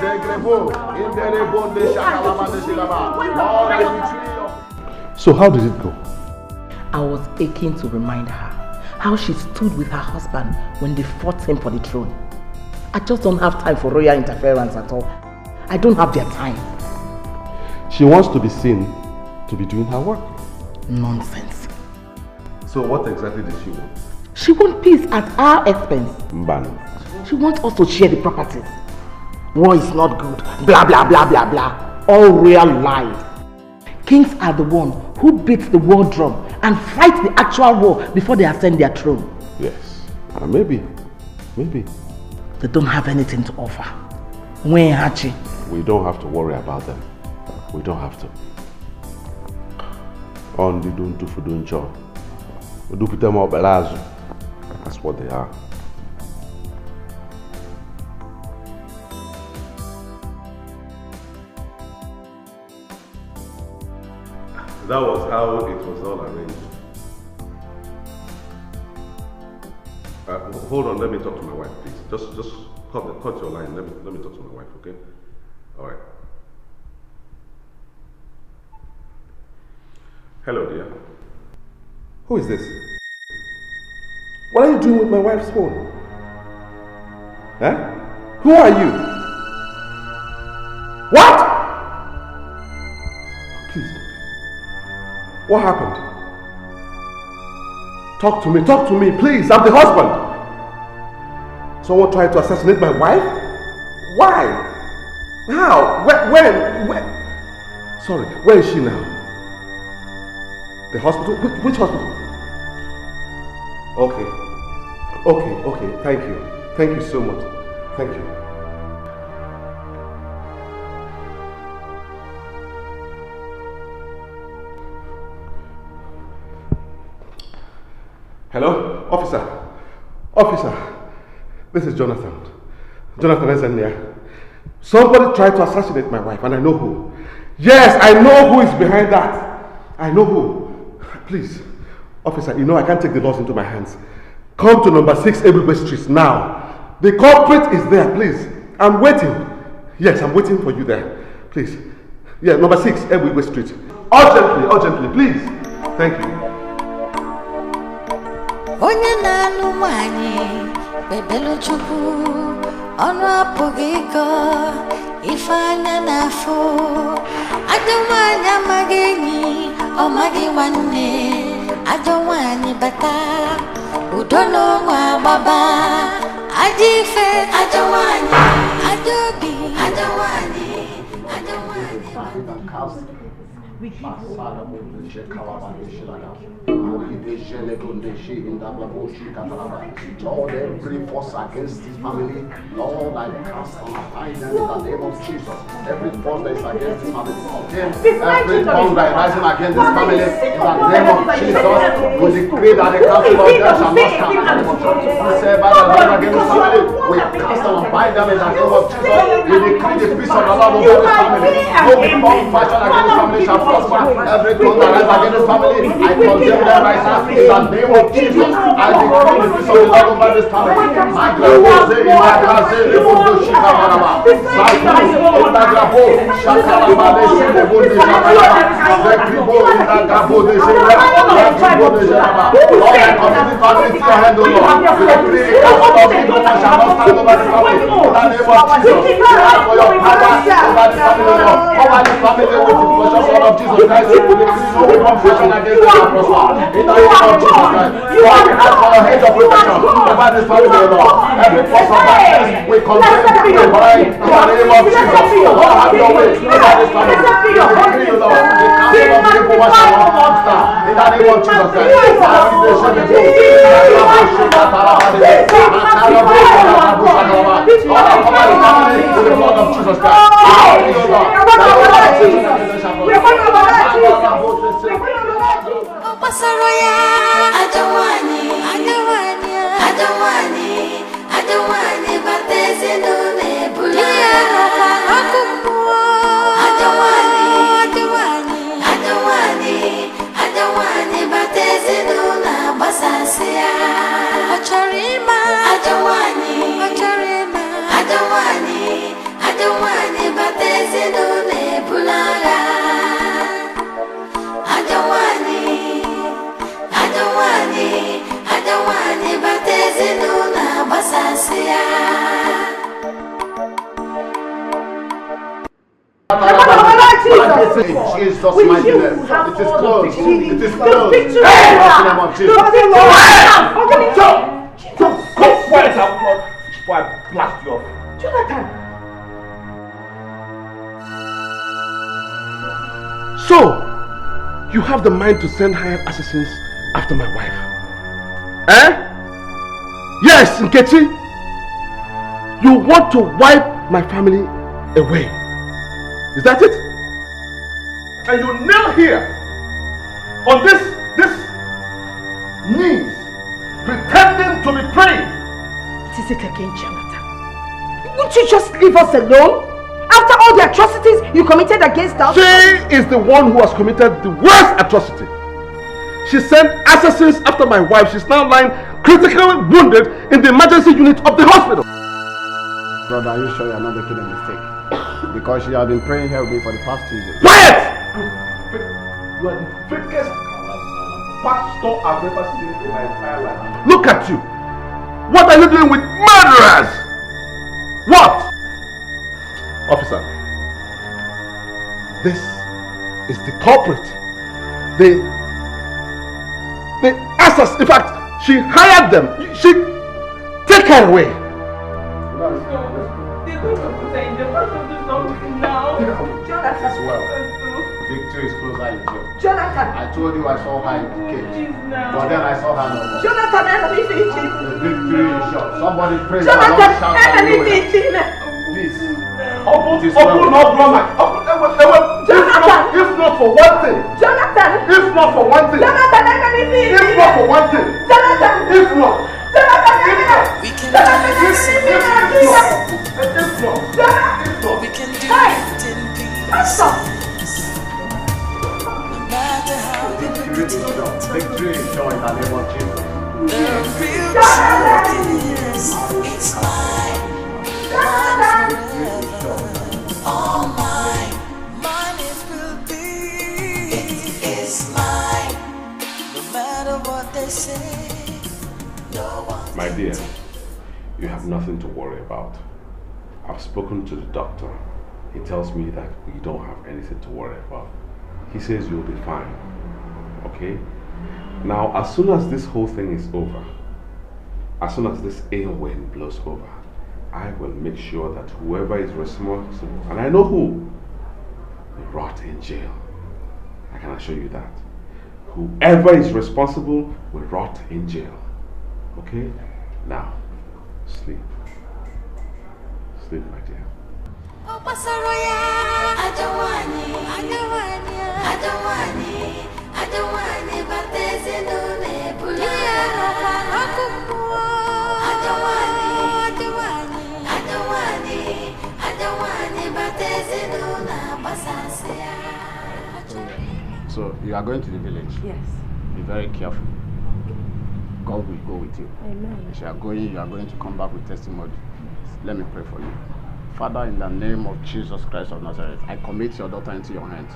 Zegrebo in the rebon de shakalaba de shilaba. Lord, I decree. So how did it go? I was aching to remind her how she stood with her husband when they fought him for the throne. I just don't have time for royal interference at all. I don't have their time. She wants to be seen to be doing her work. Nonsense. So what exactly did she want? She wants peace at our expense. Mbano. She wants us to share the properties. War is not good. Blah, blah, blah, blah, blah. All real lies. Kings are the one who beats the war drum and fight the actual war before they ascend their throne. Yes. Maybe. They don't have anything to offer. We don't have to worry about them. We don't have to. On the don't do for don't job. We do put them up belazo. That's what they are. That was how it was all arranged. Hold on, let me talk to my wife, please. Just cut your line. Let me talk to my wife, okay? All right. Hello, dear. Who is this? What are you doing with my wife's phone? Huh? Who are you? What? Please. What happened? Talk to me, please. I'm the husband. Someone tried to assassinate my wife? Why? How? When? Sorry, where is she now? The hospital? Which hospital? Okay. Thank you so much. Thank you. Hello? Officer. This is Jonathan Ezenia. Somebody tried to assassinate my wife and I know who. Yes, I know who is behind that. I know who. Please, officer, you know I can't take the laws into my hands. Come to number 6 Ebere Street now. The culprit is there, please. I'm waiting. Yes, I'm waiting for you there. Please. Yeah, number 6 Ebere Street. Urgently, please. Thank you. Onye na-alụ nwanyị bebelu Chukwu ọnụ apụghị ịkọ ife anya n'afọ ajọ nwanyị amaghị enyi ọ maghị nwanne ajọ nwanyị bata udo n'ọnwa agbaba ajọ ife ajọ nwanyị ajọ obi ajọ nwanyị Lord, every force against this family, Lord, I cast and bind them in the name of Jesus. Every force that is against this family, every tongue that is rising against this family, in the name of Jesus, we decree that the council of death shall not stand in the name of Jesus. We say by the Lord against this family, we cast and bind them in the name of Jesus. We decree the peace of the Lord over this family. No weapon fashioned against this family shall prosper. Every tongue that rises against this family, I condemn them right now in the name of Jesus. I decree the peace of the Lord over this family. My grandmother in my casa, the Buddha Shikamaraba, Saku, in the Grabo, Shakaraba, the Shibu, the Shakaraba, the Gribo, in the Gabo, the Shakaraba, the Gribo, the Shakaraba. Lord, I commit the family to your hand, O Lord. We decree the council of people that shall not stand over the family. In the name of Jesus, we ask for your power over the family, Lord. Cover the family with the precious blood of Jesus Christ. We decree no weapon fashioned against them shall prosper. In the name of Jesus Christ, Lord, we ask for your hedge of protection over this family, Lord. Every force of darkness, we condemn it, we bind in the name of Jesus. Lord, have your way over this family. We decree you, Lord. The council of the people shall not prosper. In the name of Jesus Christ, Lord, I cover the family with the blood of Jesus Christ. Pasaroya, I don't want it, but there's no nebula. I don't want it, but there's no nabasasia. Ocharima, I don't want it, but there's no nebula. I don't want it, but there's no nabasasia. Jesus, my name. It is closed. It is closed. Go quiet out before I blast you off. Jonathan! So, you have the mind to send hired assassins after my wife? Eh? Yes, Nkechi. You want to wipe my family away. Is that it? And you kneel here on this knees, pretending to be praying. What is it again, Jonathan? Won't you just leave us alone? After all the atrocities you committed against us? She is the one who has committed the worst atrocity. She sent assassins after my wife. She's now lying critically wounded in the emergency unit of the hospital. Brother, are you sure you're not making a mistake? Because she has been praying here with me for the past 2 days. Quiet! You are the fakest pastor I've ever seen in my entire life. Look at you! What are you doing with murderers? What? Officer, this is the culprit. The assassin. In fact, she hired them. She take her away. As well. Victory is closer in jail. Jonathan! I told you I saw her in the cage. But then I saw her no more. Jonathan, enemy teaching. The victory is sure. Somebody pray. Jonathan, enemy teaching. Please. Open up, brother. Jonathan! If not for one thing. Jonathan! If not for one thing. Jonathan, enemy teaching. If not for one thing. Jonathan! If not. Jonathan, enemy teaching. We can do this in peace. We can do it in peace. Victory is sure in the name of Jesus. The real truth is, it's mine. Mine forever. All mine. Mine it will be. It is mine. No matter what they say, no one. My dear, you have nothing to worry about. I've spoken to the doctor. He tells me that you don't have anything to worry about. He says you'll be fine. Okay? Now, as soon as this whole thing is over, as soon as this ill wind blows over, I will make sure that whoever is responsible, and I know who, will rot in jail. I can assure you that. Whoever is responsible will rot in jail. Okay? Now, sleep. Sleep, my dear. So you are going to the village? Yes. Be very careful. God will go with you. Amen. If you are going to come back with testimony. Let me pray for you. Father, in the name of Jesus Christ of Nazareth, I commit your daughter into your hands.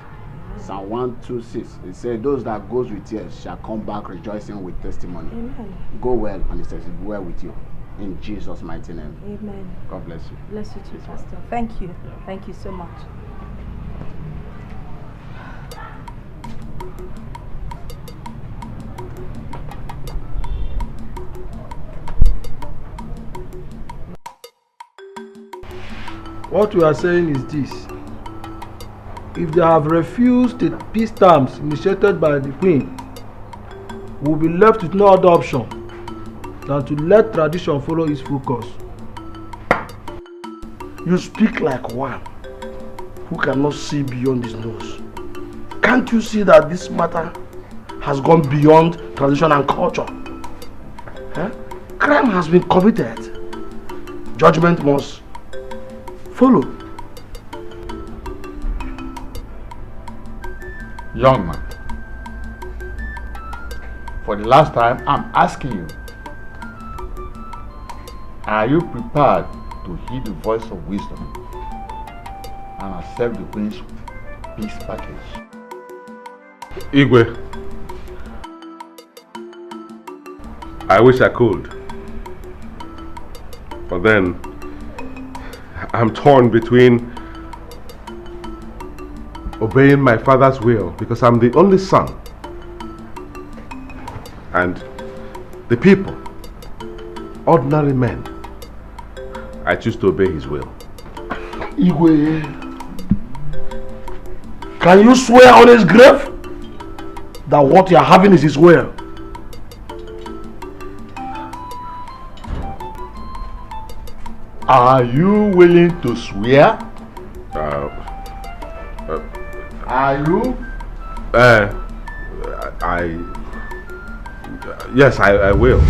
Psalm 126, it says, those that goes with tears shall come back rejoicing with testimony. Amen. Go well, and it says, well with you. In Jesus' mighty name. Amen. God bless you. Bless you too, Pastor. Thank you. Yeah. Thank you so much. What we are saying is this. If they have refused the peace terms initiated by the Queen, we will be left with no other option than to let tradition follow its full course. You speak like one who cannot see beyond his nose. Can't you see that this matter has gone beyond tradition and culture? Crime has been committed. Judgment must follow. Young man, for the last time, I'm asking you, are you prepared to hear the voice of wisdom and accept the Queen's peace package? Igwe, I wish I could, but then I'm torn between obeying my father's will because I'm the only son, and the people, ordinary men. I choose to obey his will. Igwe, can you swear on his grave that what you are having is his will? Are you willing to swear? Are you? Yes, I will.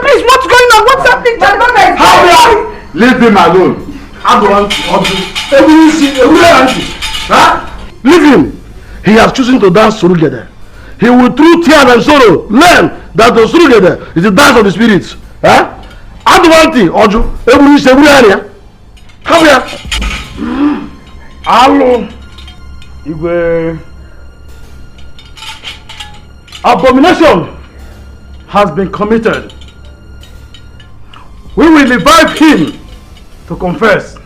Please, what's going on? What's happening? Leave him alone. Leave him. He has chosen to dance Surugede. He will through tears and sorrow learn that the Surugede is the dance of the spirits. Adwanti, Oju, every area. Come here. Hello. Igwe. Abomination has been committed. We will revive him to confess.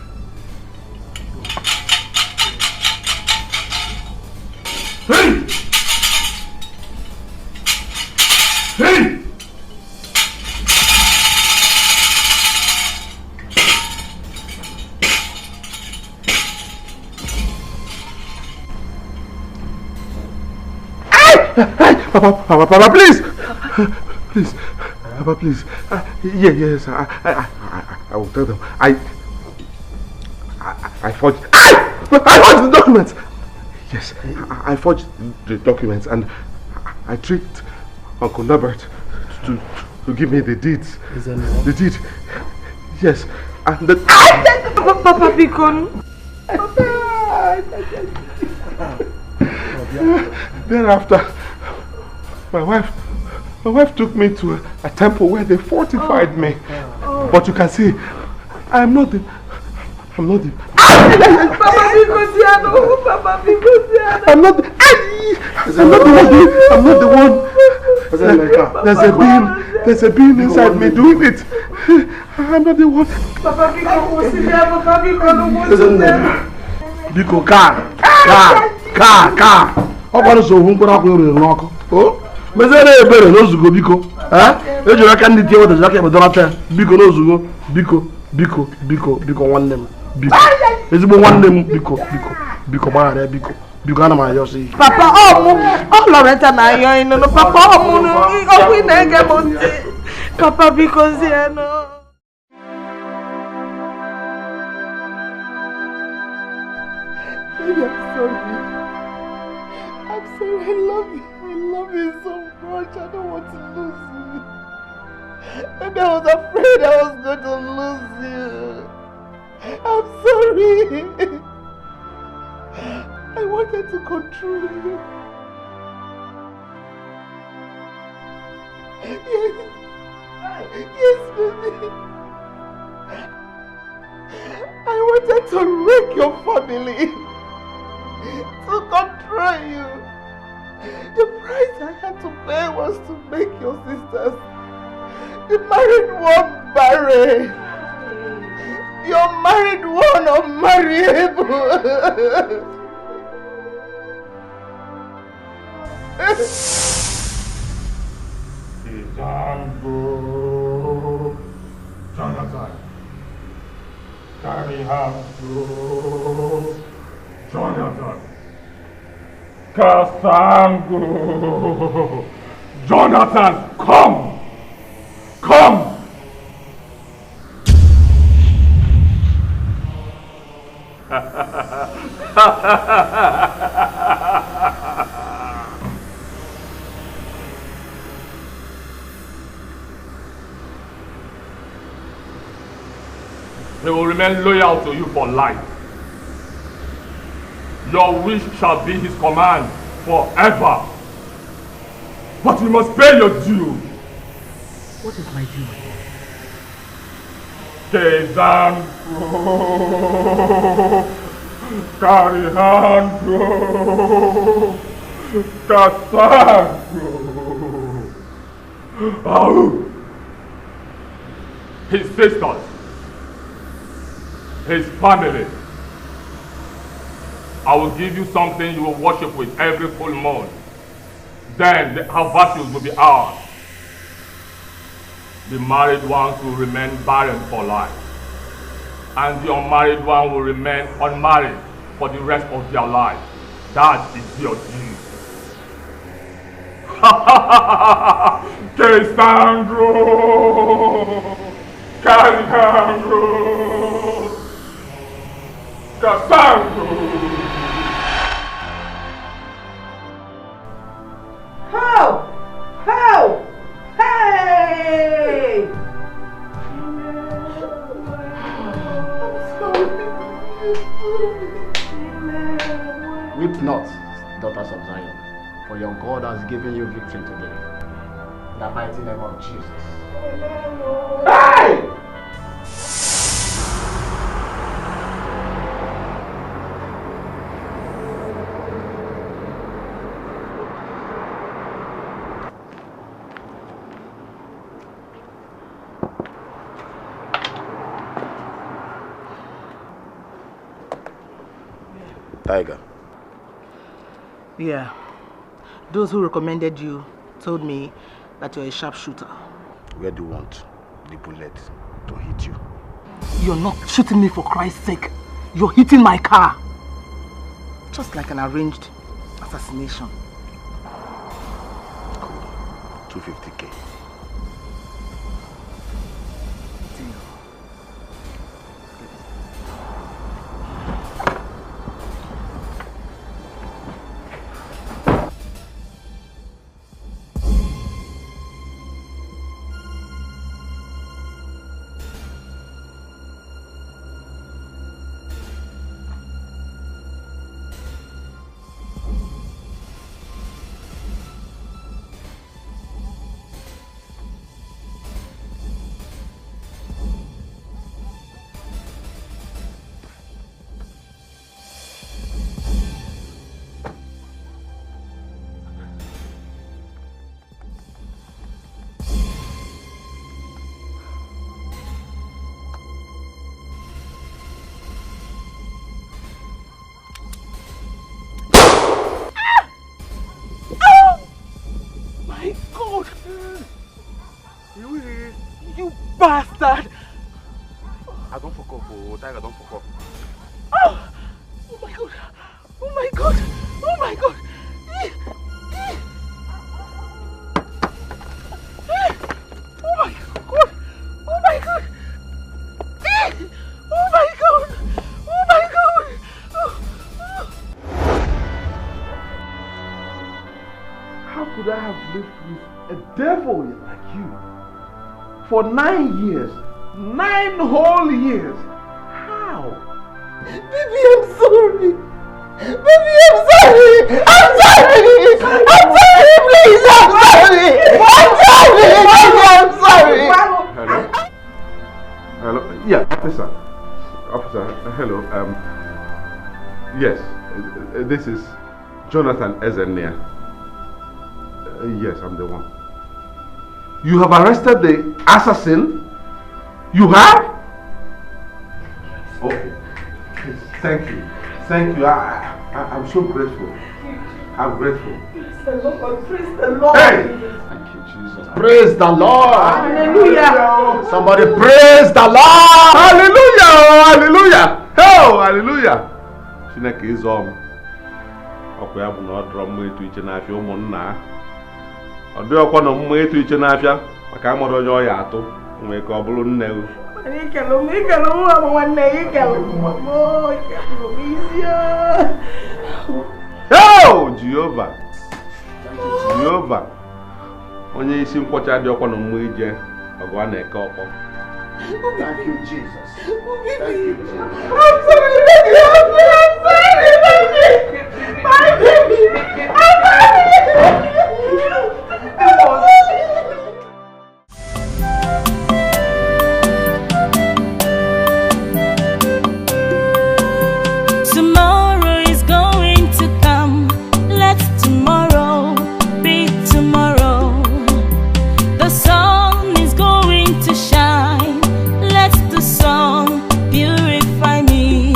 Hey! Hey! Papa, please! Please, Papa, please. Yes, I will tell them. I forged. I forged the documents! Yes, I forged the documents and I tricked Uncle Norbert to give me the deeds. The deed. Yes, and the... Papa Bikon. Thereafter, my wife took me to a temple where they fortified me. But you can see, I'm not the... Papa Bikosiano, Papa Bikosiano. I'm not the one. There's a being inside me doing it. I'm not the one. Papa Bikosiano. Biko car. Ọ gwara so hụ mkpụrụ akwụ erere n'ọkụ. O mezere ebere n'ozugo biko. Ejiri aka ndị tie weta aka ebedorata biko n'ozugo biko nwanne m biko. Ezigbo nwanne m biko gbaghara biko ana m ayọ si. Papa ọ Loretta na ayọ inu no papa ọ mụ okwu na-ege m ntị. Papa Bikosiano. I'm sorry, I love you so much. I don't want to lose you. Maybe I was afraid I was going to lose you. I'm sorry. I wanted to control you. Yes, baby. I wanted to wreck your family. To control you. The price I had to pay was to make your sisters, the married one, marry. Your married one unmarriable. Jonathan, carry her to Jonathan. Kasango! Jonathan, come! He will remain loyal to you for life. Your wish shall be his command forever. But you must pay your due. What is my due? Kezango, Karihango, Kasango. His sisters, his family. I will give you something you will worship with every full moon. Then her virtues will be ours. The married ones will remain barren for life. And the unmarried one will remain unmarried for the rest of their life. That is your due. Cassandro! Cassandro! Cassandro! Help! Hey! Weep not, daughters of Zion, for your God has given you victory today. In the mighty name of Jesus. Hey! Tiger. Yeah. Those who recommended you told me that you're a sharpshooter. Where do you want the bullet to hit you? You're not shooting me for Christ's sake. You're hitting my car. Just like an arranged assassination. Cool. 250K. bastard! I don't fuck up, oh, Tiger, don't fuck up. Oh! Oh my god! Oh my god! Oh my god! Oh my god! Oh my god! Oh my god! Oh my god! How could I have lived with a devil like you for 9 years? 9 whole years. How? Baby, I'm sorry. Baby, I'm sorry. I'm sorry. I'm sorry, please. I'm sorry. I'm sorry. I'm sorry. Hello? Hello? Yeah, officer. Officer, hello. Yes, this is Jonathan Ezenia. Yes, I'm the one. You have arrested the assassin? You have? Okay. Thank you. Thank you. I'm so grateful. I'm grateful. Praise the Lord. Praise the Lord. Hey! Thank you, Jesus. Praise the Lord. Hallelujah. Somebody praise the Lord. Hallelujah. Hallelujah. Oh, hallelujah. Chineke is on. Ọkwa ya bụ na ọ dọrọ mma etu iche n'afịa ụmụnna. Ọ dị ọkwa na mma etu iche n'afịa maka amụrụ onye ọ ya atụ nwee ka ọ bụrụ nne. Oh, Jehovah. Jehovah. Onye isi nkwọcha dị ọkwa na mma ije ọgụ a na-eke ọkpọ. Thank you, Jesus. Thank you, Jesus. I'm sorry, baby. I'm sorry, baby. My baby. I'm sorry. Tomorrow is going to come. Let tomorrow be tomorrow. The sun is going to shine. Let the sun purify me.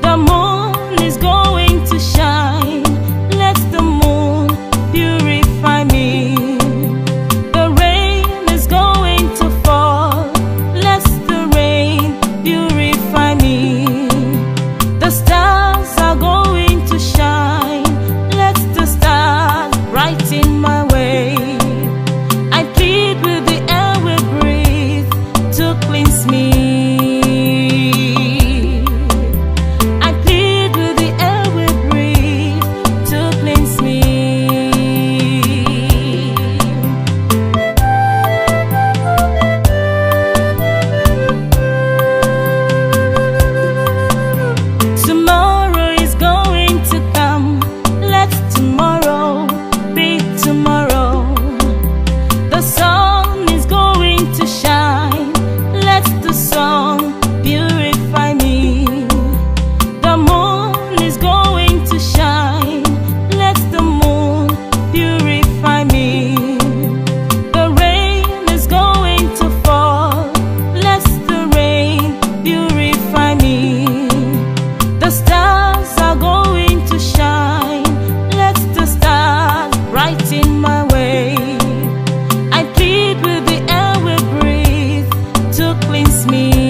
The moon is going to shine. Let the moon purify me. The rain is going to fall. Let the rain purify me. The stars are going to shine. Let the stars brighten my way. I plead with the air we breathe to cleanse me. I plead with the air we breathe to cleanse me. Tomorrow is going to come. Let tomorrow be tomorrow. The sun is going to shine. Let the sun purify me. The moon is going to shine. Let the moon purify me. The rain is going to fall. Let the rain purify me. The stars are going to shine. Let the stars brighten my way. I plead with the air we breathe to cleanse me.